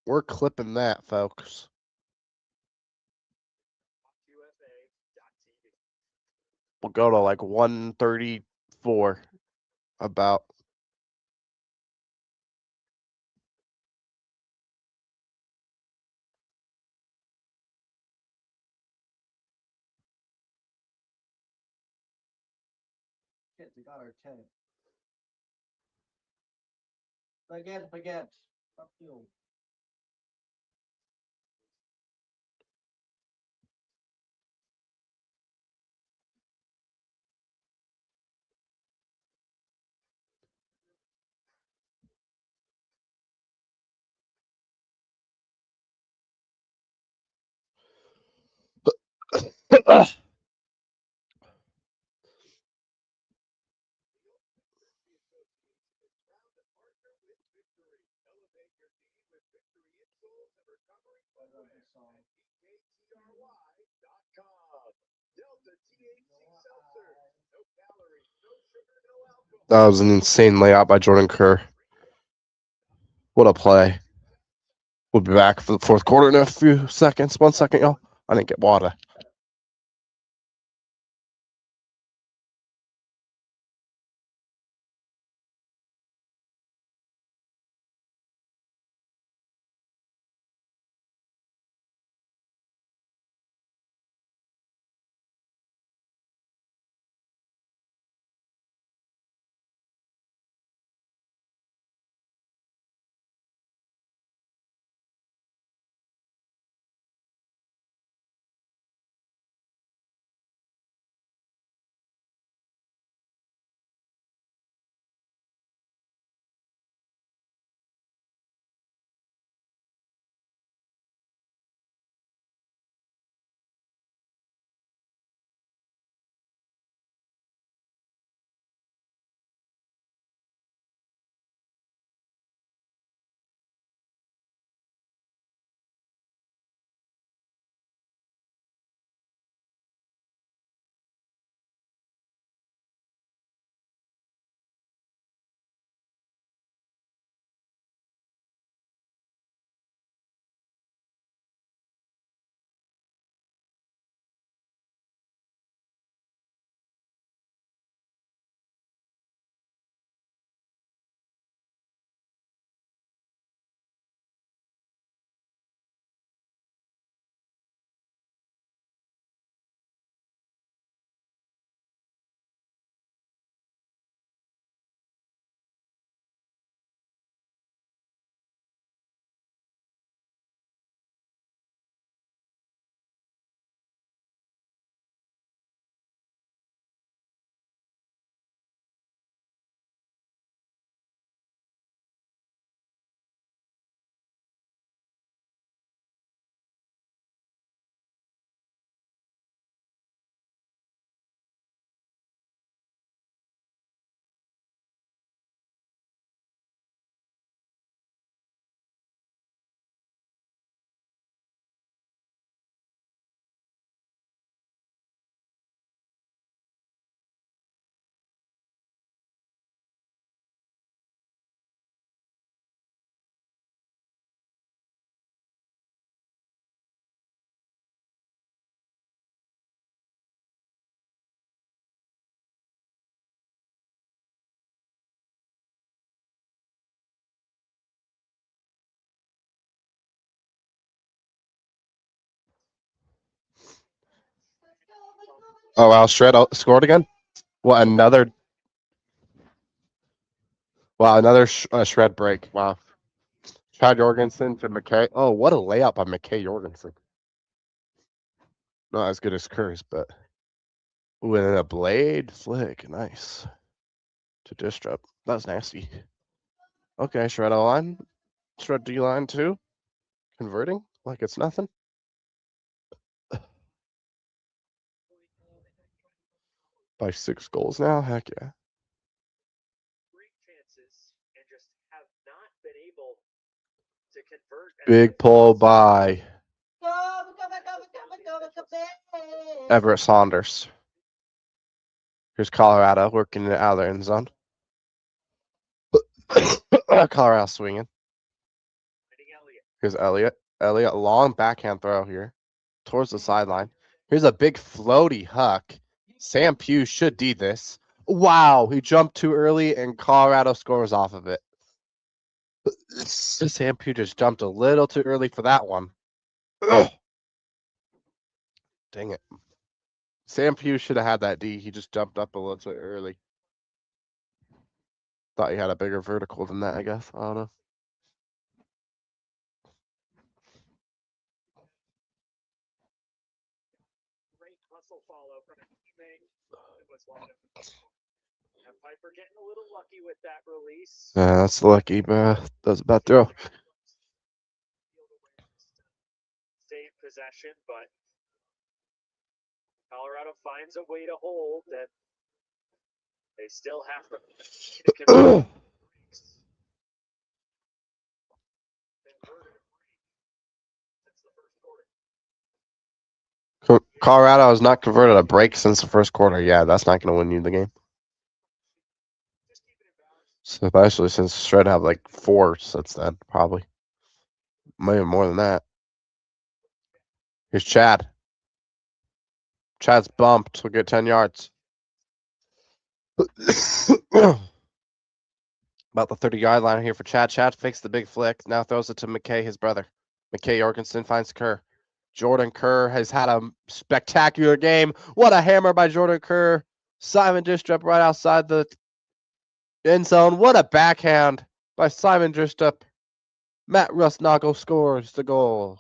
We're clipping that, folks. We'll go to like 134 about. We got our 10. Baguette. Fuck you. That was an insane layout by Jordan Kerr. What a play. We'll be back for the fourth quarter in a few seconds. 1 second, y'all. I didn't get water. Oh, wow. Shred scored again? What, another? Wow, another Shred break. Wow. Chad Jorgensen to McKay. Oh, what a layup by McKay Jorgensen. Not as good as Kerr's, but With a blade flick. Nice. To disrupt. That was nasty. Okay, shred O line. Shred D line too. Converting like it's nothing. By 6 goals now? Heck yeah. Great chances and just have not been able to convert. Big pull by Everett Saunders. Here's Colorado working it out of their end zone. Colorado swinging. Here's Elliott. Elliott, a long backhand throw here towards the sideline. Here's a big floaty huck. Sam Pugh should D this. Wow, he jumped too early and Colorado scores off of it. Sam Pugh just jumped a little too early for that one. Ugh. Dang it. Sam Pugh should have had that D. He just jumped up a little too early. Thought he had a bigger vertical than that, I guess. I don't know. Great hustle follow from a teammate. It was one of them. And Piper getting a little lucky with that release. That's lucky, but that's a bad throw. Save possession, but Colorado finds a way to hold, and they still have to. Colorado has not converted a break since the first quarter. Yeah, that's not going to win you the game. So especially since Shred have like 4 since then, probably. Maybe more than that. Here's Chad. Chad's bumped. He'll get 10 yards. About the 30-yard line here for Chad. Chad fakes the big flick. Now throws it to McKay, his brother. McKay Jorgensen finds Kerr. Jordan Kerr has had a spectacular game. What a hammer by Jordan Kerr. Simon Dristrup right outside the end zone. What a backhand by Simon Dristrup. Matt Rusnagel scores the goal.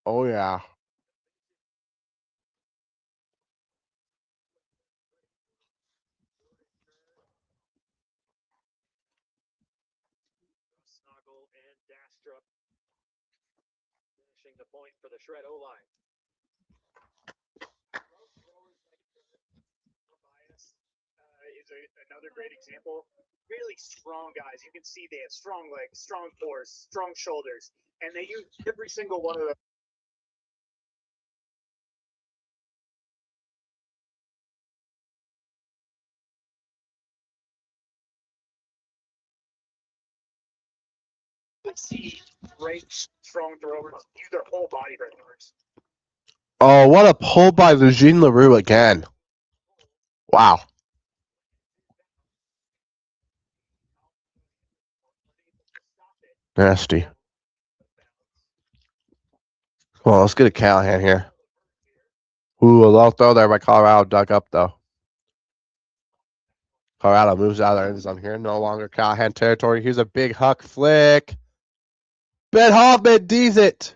Oh, yeah. Snuggle and Dastrup finishing the point for the Shred O-line. Is another great example. Really strong guys. You can see they have strong legs, strong core, strong shoulders, and they use every single one of them. I see great, strong throwers use their whole body for throwers. Oh, what a pull by Eugene LaRue again. Wow. Nasty. Come on, let's get a Callahan here. Ooh, a low throw there by Colorado. Dug up, though. Colorado moves out of their end zone here. No longer Callahan territory. Here's a big huck flick. Ben Hoffman D's it.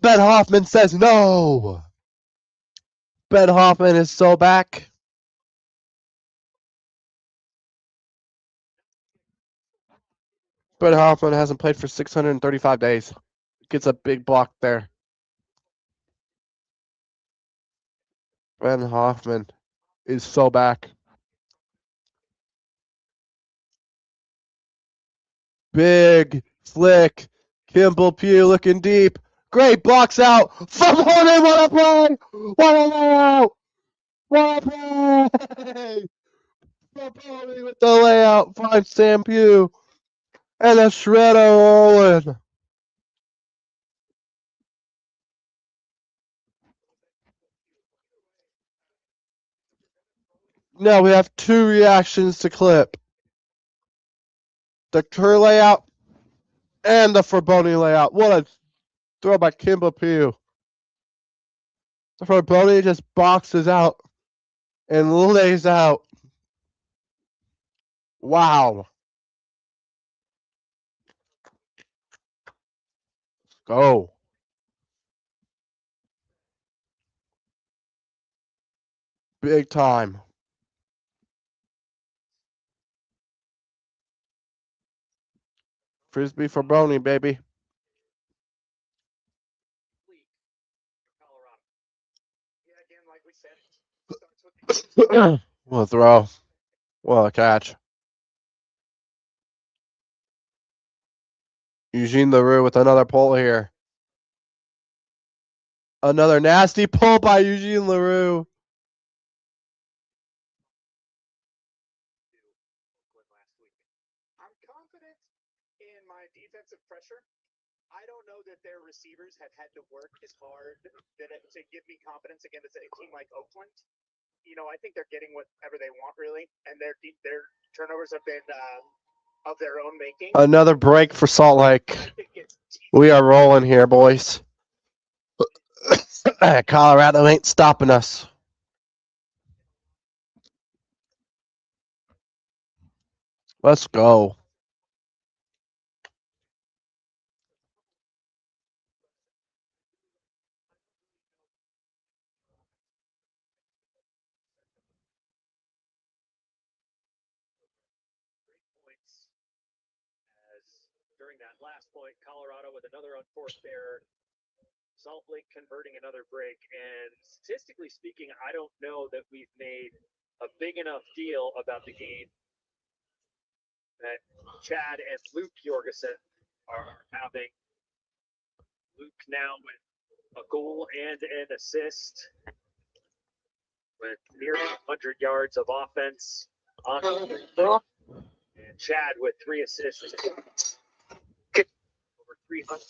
Ben Hoffman says no. Ben Hoffman is so back. Ben Hoffman hasn't played for 635 days. Gets a big block there. Ben Hoffman is so back. Big flick. Kimball Pugh looking deep. Great blocks out from Hornet. What a play! What a layout! What a play! Paponi with the layout finds Sam Pugh. And a shredder rolling. Now we have 2 reactions to clip. The Kerr layout and the Farboni layout. What a throw by Kimball Pugh. The Farboni just boxes out and lays out. Wow. go. Big time. Frisbee for Brony, baby. Colorado. Yeah, again, like we said, starts with What a throw. What a catch. Eugene LaRue with another pull here. Another nasty pull by Eugene LaRue. last week. I'm confident in my defensive pressure. I don't know that their receivers have had to work as hard to give me confidence against a team like Oakland. You know, I think they're getting whatever they want, really, and their turnovers have been of their own making. Another break for Salt Lake. We are rolling here, boys. Colorado ain't stopping us. Let's go. During that last point, Colorado with another unforced error. Salt Lake converting another break. And statistically speaking, I don't know that we've made a big enough deal about the game that Chad and Luke Jorgensen are having. Luke now with a goal and an assist with nearly 100 yards of offense. And Chad with 3 assists. Over 300.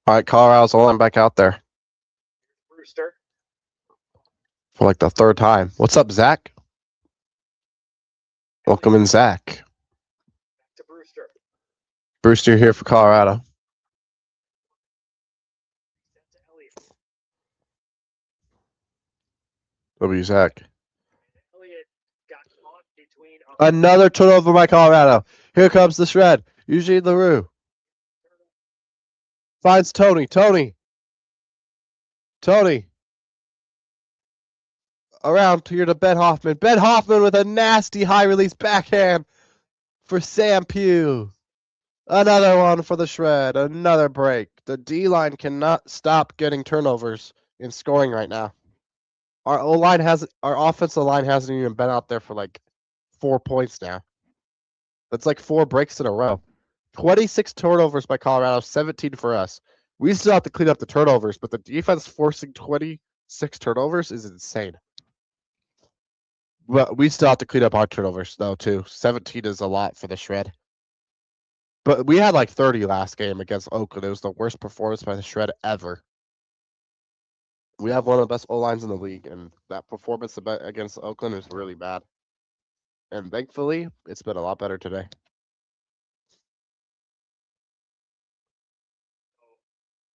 All right, Colorado's rolling back out there Brewster. for like the 3rd time. What's up, Zach? Welcome in, Zach. Back to Brewster. Brewster here for Colorado. Sent to Elliott. W. Zach. Elliott got caught between Another turnover by Colorado. Here comes the shred. Eugene LaRue. Finds Tony. Tony. Around here to Ben Hoffman. Ben Hoffman with a nasty high release backhand for Sam Pugh. Another one for the shred. Another break. The D-line cannot stop getting turnovers and scoring right now. Our offensive line hasn't even been out there for like 4 points now. That's like 4 breaks in a row. 26 turnovers by Colorado, 17 for us. We still have to clean up the turnovers, but the defense forcing 26 turnovers is insane. But we still have to clean up our turnovers, though, too. 17 is a lot for the shred. But we had like 30 last game against Oakland. It was the worst performance by the shred ever. We have one of the best O-lines in the league, and that performance against Oakland is really bad. And thankfully, it's been a lot better today.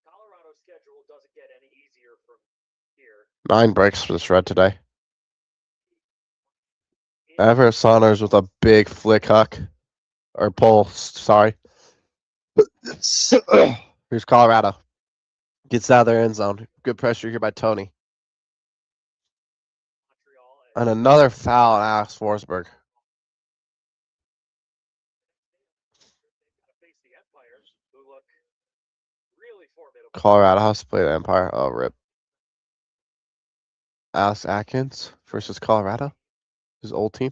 Colorado's schedule doesn't get any easier from here. 9 breaks for the shred today. Everett Saunders with a big flick huck. Or pull, sorry. Here's Colorado. Gets out of their end zone. Good pressure here by Tony. And another foul on Alex Forsberg. Colorado has to play the Empire. Oh, rip. Alex Atkins versus Colorado. His old team.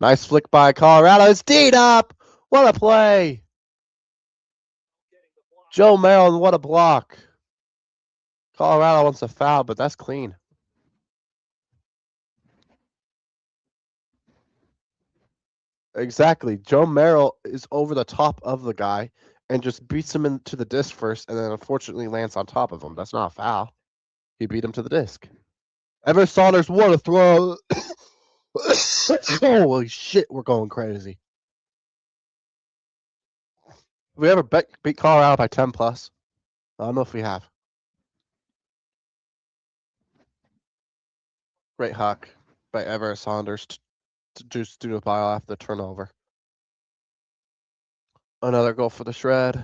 Nice flick by Colorado. It's D'd up. What a play. Joe Merrill, what a block. Colorado wants a foul, but that's clean. Exactly. Joe Merrill is over the top of the guy and just beats him into the disc first, and then unfortunately lands on top of him. That's not a foul. He beat him to the disc. Everett Saunders, what a throw. Holy shit, we're going crazy. Have we ever beat Colorado by 10 plus? I don't know if we have. Great huck by Everett Saunders to just do the ball after the turnover. Another goal for the Shred.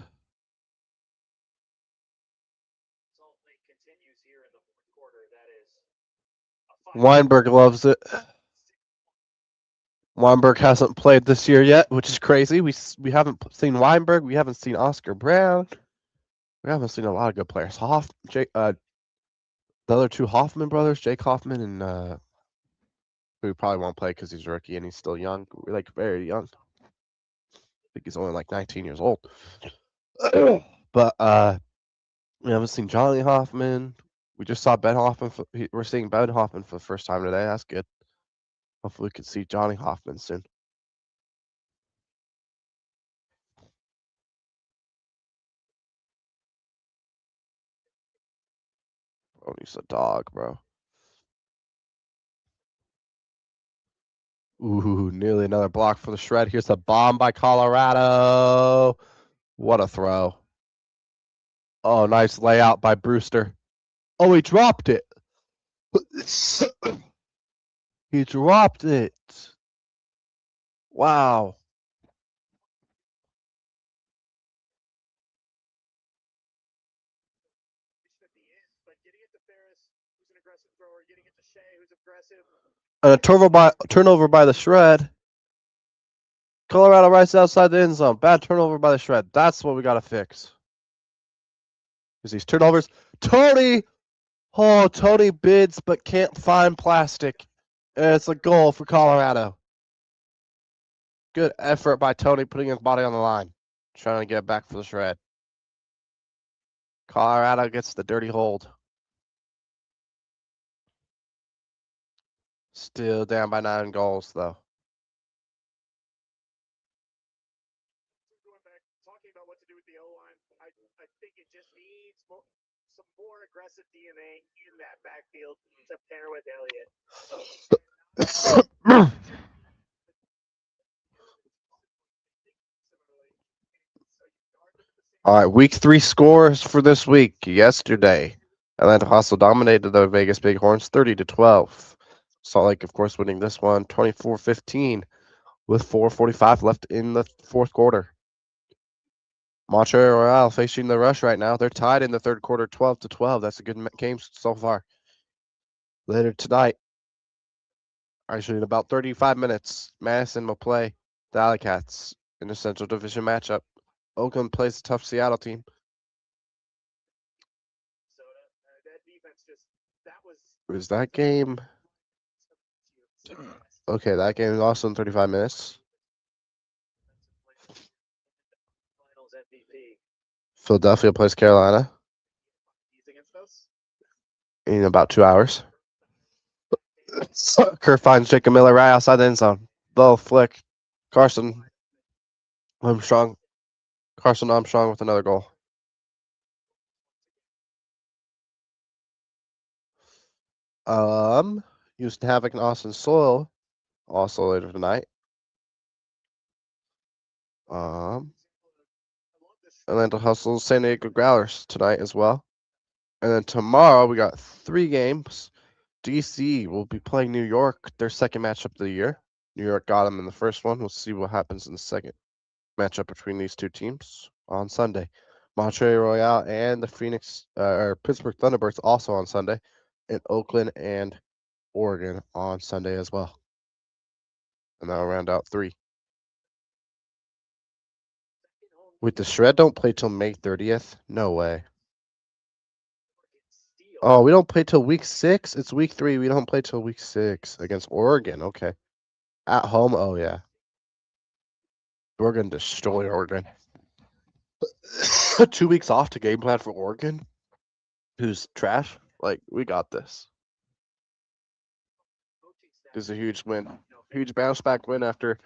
Salt Lake continues here in the fourth quarter. That is Weinberg loves it. Weinberg hasn't played this year yet, which is crazy. We haven't seen Weinberg. We haven't seen Oscar Brown. We haven't seen a lot of good players. The other two Hoffman brothers, Jake Hoffman and who probably won't play because he's a rookie and he's still young, like very young. I think he's only like 19 years old. But we haven't seen Johnny Hoffman. We just saw Ben Hoffman. We're seeing Ben Hoffman for the first time today. That's good. Hopefully, we can see Johnny Hoffman soon. Oh, he's a dog, bro. Ooh, nearly another block for the Shred. Here's a bomb by Colorado. What a throw. Oh, nice layout by Brewster. Oh, he dropped it. He dropped it. Wow. And a turnover by the Shred. Colorado right outside the end zone. Bad turnover by the Shred. That's what we got to fix. Is these turnovers. Tony! Oh, Tony bids but can't find plastic. It's a goal for Colorado. Good effort by Tony putting his body on the line. Trying to get back for the Shred. Colorado gets the dirty hold. Still down by 9 goals, though. Talking about what to do with the O-line, I think it just needs some more aggressive DNA in that backfield to pair with Elliott. All right, week 3 scores for this week. Yesterday, Atlanta Hustle dominated the Vegas Bighorns 30-12. Salt Lake, of course, winning this one 24-15 with 4:45 left in the fourth quarter. Montreal Royale facing the Rush right now. They're tied in the third quarter 12-12. That's a good game so far. Later tonight, actually in about 35 minutes, Madison will play the Alley Cats in the Central Division matchup. Oakland plays a tough Seattle team. Is that game? Okay, that game is also in 35 minutes. Philadelphia plays Carolina in about 2 hours. Kerr finds Jacob Miller right outside the end zone. Low flick. Carson Armstrong with another goal. Houston Havoc and Austin Soil also later tonight. Atlanta Hustle, San Diego Growlers tonight as well. And then tomorrow we got 3 games. DC will be playing New York, their second matchup of the year. New York got them in the first one. We'll see what happens in the second matchup between these two teams on Sunday. Montreal Royale and the Pittsburgh Thunderbirds also on Sunday. And Oakland and Oregon on Sunday as well. And that'll round out 3. Wait, the Shred don't play till May 30th? No way. Oh, we don't play till week 6? It's week 3. We don't play till week 6 against Oregon. Okay. At home? Oh, yeah. We're going to destroy Oregon. 2 weeks off to game plan for Oregon, who's trash. Like, we got this. This is a huge win. Huge bounce back win after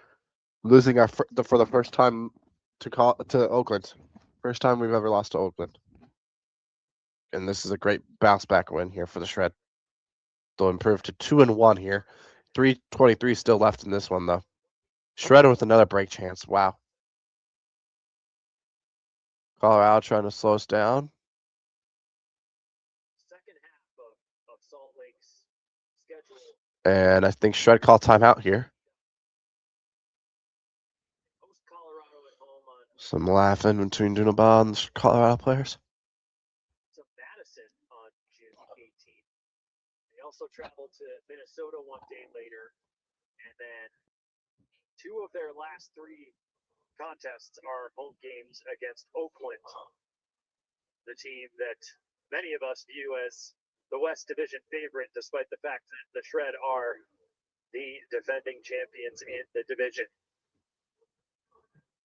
losing for the first time to Oakland. First time we've ever lost to Oakland. And this is a great bounce back win here for the Shred. They'll improve to 2-1 here. 3:23 still left in this one, though. Shred with another break chance. Wow. Colorado trying to slow us down. Second half of Salt Lake's schedule. And I think Shred called timeout here. Some laughing between Junabal and the Colorado players. To Madison on June 18th. They also traveled to Minnesota one day later, and then 2 of their last 3 contests are home games against Oakland, the team that many of us view as the West Division favorite, despite the fact that the Shred are the defending champions in the division.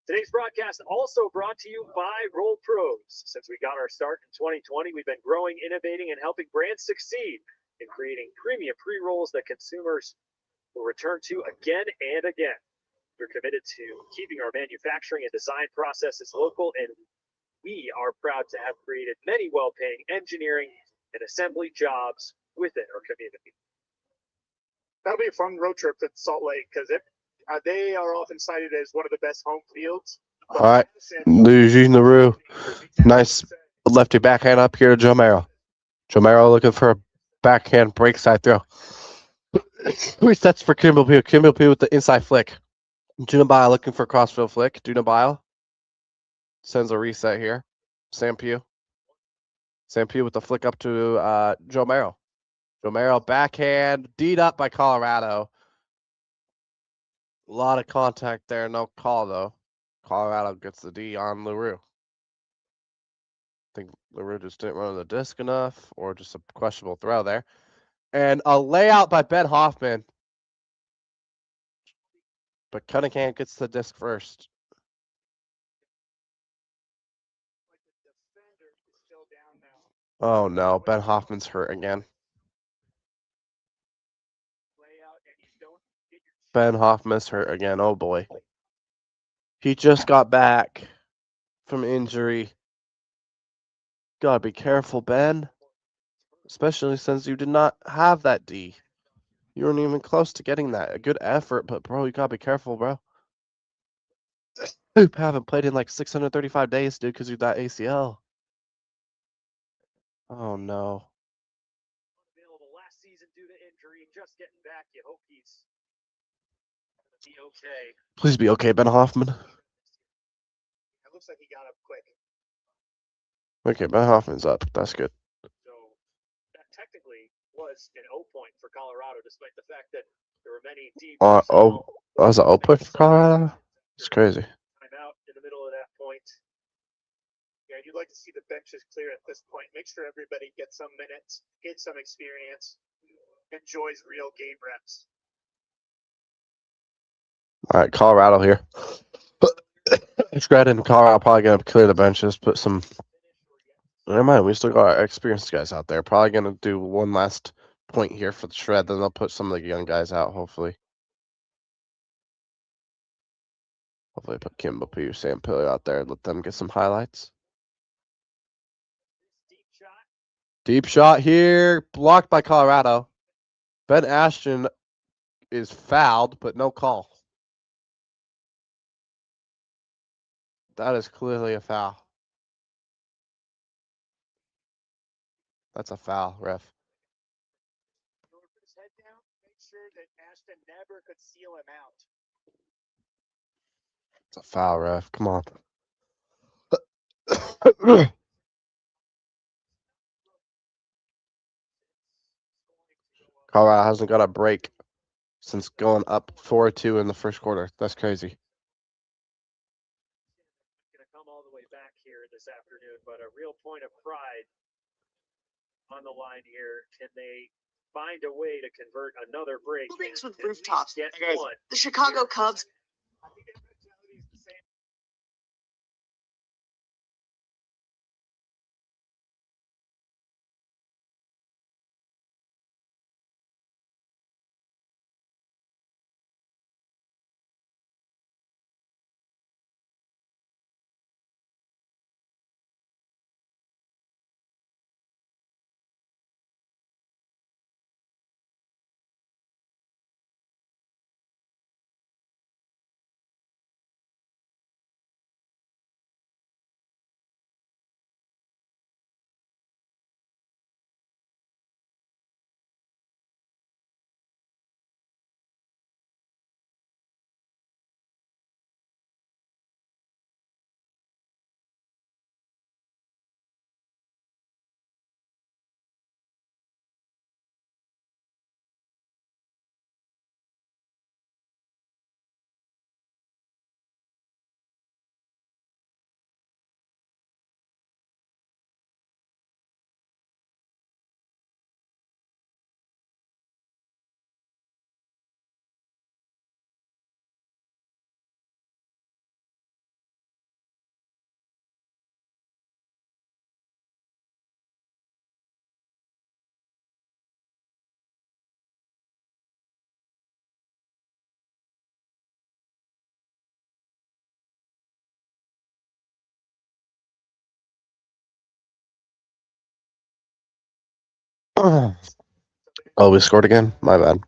Today's broadcast also brought to you by Roll Pros. Since we got our start in 2020, we've been growing, innovating, and helping brands succeed in creating premium pre-rolls that consumers will return to again and again. We're committed to keeping our manufacturing and design processes local, and we are proud to have created many well-paying engineering and assembly jobs within our community. That'll be a fun road trip to Salt Lake because they are often cited as one of the best home fields. All right, Eugene LaRue. Nice lefty backhand up here to Joe Merrill. Joe Merrill looking for a backhand break side throw. Resets for Kimball Pugh. Kimball Pugh with the inside flick. Junabile looking for crossfield flick. Junabile sends a reset here. Sam Pugh. Sam Pugh with the flick up to Joe Merrill. Joe Merrill backhand, D'd up by Colorado. A lot of contact there, no call though. Colorado gets the D on LaRue. I think LaRue just didn't run the disc enough, or just a questionable throw there. And a layout by Ben Hoffman. But Cunningham gets the disc first. Oh no, Ben Hoffman's hurt again. Ben Hoffman's hurt again. Oh boy. He just got back from injury. Gotta be careful, Ben. Especially since you did not have that D. You weren't even close to getting that. A good effort, but bro, you gotta be careful, bro. You haven't played in like 635 days, dude, because of that ACL. Oh no. Available last season due to injury, just getting back. You hope he's gonna be okay. Please be okay, Ben Hoffman. It looks like he got up quick. Okay, Ben Hoffman's up. That's good. So that technically was an O point for Colorado, despite the fact that there were many deep. That was an O point for Colorado? It's crazy. Time out in the middle of that point. Yeah, you'd like to see the benches clear at this point. Make sure everybody gets some minutes, gets some experience, enjoys real game reps. All right, Colorado here. Shred and Colorado probably gonna clear the benches, put some. Never mind, we still got our experienced guys out there. Probably gonna do one last point here for the Shred, then they'll put some of the young guys out, hopefully. Hopefully put Kimball Pugh, Sam Pilly out there and let them get some highlights. Deep shot here, blocked by Colorado. Ben Ashton is fouled, but no call. That is clearly a foul. That's a foul, ref. His head down, make sure that Ashton never could seal him out. It's a foul, ref. Come on. Colorado hasn't got a break since going up 4-2 in the first quarter. That's crazy. Going to come all the way back here this afternoon, but a real point of pride on the line here. Can they find a way to convert another break? Buildings with rooftops. Get one. The Chicago Cubs Oh, we scored again? My bad.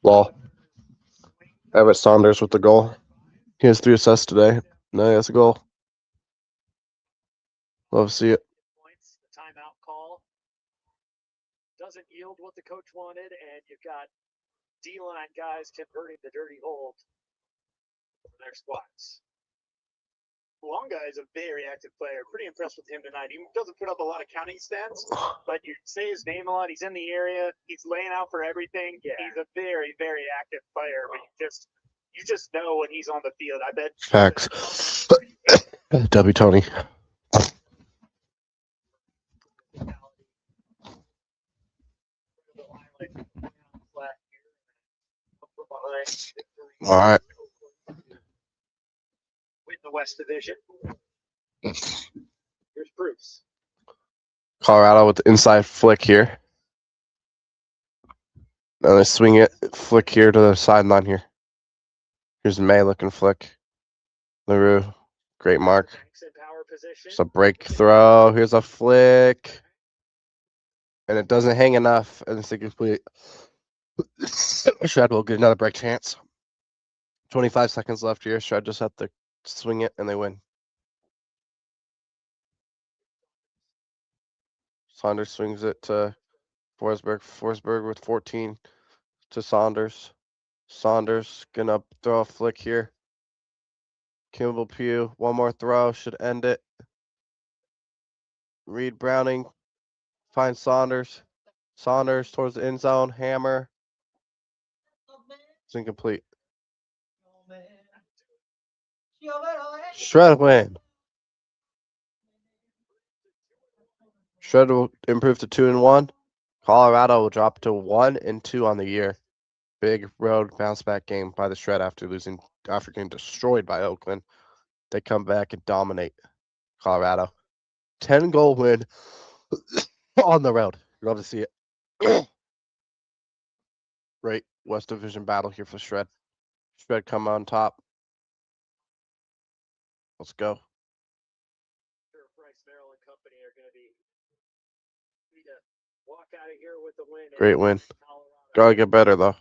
Lol. Everett Saunders with the goal. He has 3 assists today. No, he has a goal. Love to see it. Points. The timeout call doesn't yield what the coach wanted, and you've got D-line guys converting the dirty hold for their squads. Longa is a very active player. Pretty impressed with him tonight. He doesn't put up a lot of counting stats, but you say his name a lot. He's in the area. He's laying out for everything. Yeah. He's a very, very active player. But you just know when he's on the field. I bet. Facts. W. Tony. All right. Win the West Division. Here's Bruce. Colorado with the inside flick here. Now they swing it, flick here to the sideline here. Here's May looking flick. LaRue, great mark. Banks in power position. It's a break throw. Here's a flick. And it doesn't hang enough. And it's incomplete. Shred will get another break chance. 25 seconds left here. Shred just have to swing it and they win. Saunders swings it to Forsberg. Forsberg with 14 to Saunders. Saunders gonna throw a flick here. Kimball Pugh, one more throw should end it. Reed Browning finds Saunders. Saunders towards the end zone. Hammer. It's incomplete. Shred win. Shred will improve to 2-1. Colorado will drop to 1-2 on the year. Big road bounce back game by the Shred after getting destroyed by Oakland. They come back and dominate Colorado. 10-goal win on the road. Love to see it. Great West Division battle here for Shred. Shred come on top. Let's go. Sure, Bryce Merrill and company are going to be to walk out of here with the win. Great win. Gotta get better though.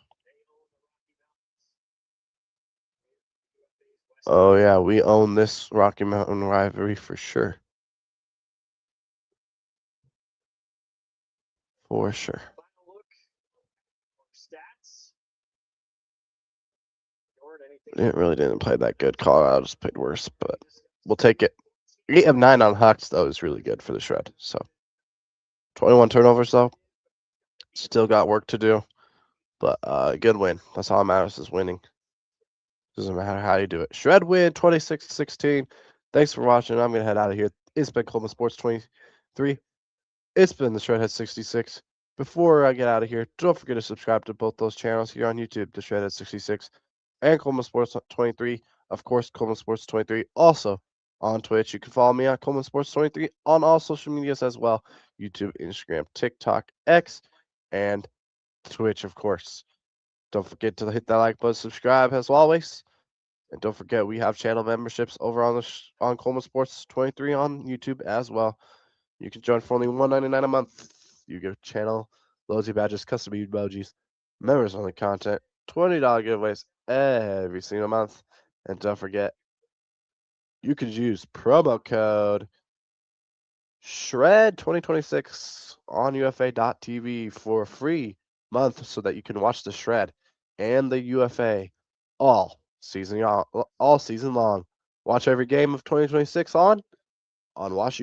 Oh yeah, we own this Rocky Mountain rivalry for sure. For sure. Final look. Stats. It really didn't play that good. Colorado just played worse, but we'll take it. 8 of 9 on Hucks though is really good for the Shred. So 21 turnovers though. Still got work to do, but good win. That's all that matters is winning. Doesn't matter how you do it. Shred win 26-16. Thanks for watching. I'm gonna head out of here. It's been Coleman Sports 23. It's been the Shredhead 66. Before I get out of here, don't forget to subscribe to both those channels here on YouTube, the Shredhead 66 and Coleman Sports 23. Of course, Coleman Sports 23. Also on Twitch, you can follow me on Coleman Sports 23 on all social medias as well: YouTube, Instagram, TikTok, X, and Twitch, of course. Don't forget to hit that like button, subscribe as always. And don't forget, we have channel memberships over on Coleman Sports 23 on YouTube as well. You can join for only $1.99 a month. You get channel, loyalty badges, custom emojis, members only content, $20 giveaways every single month. And don't forget, you can use promo code SHRED2026 on UFA.tv for a free month so that you can watch the Shred and the UFA all season long. Watch every game of 2026 on Watch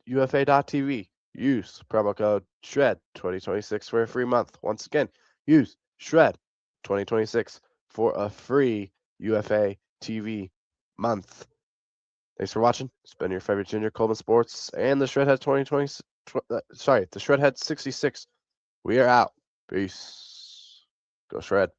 UFA.tv. Use promo code SHRED2026 for a free month. Once again, use SHRED2026 for a free UFA TV month. Thanks for watching. It's been your favorite junior Coleman Sports and the Shredhead the Shredhead 66. We are out. Peace. Go Shred.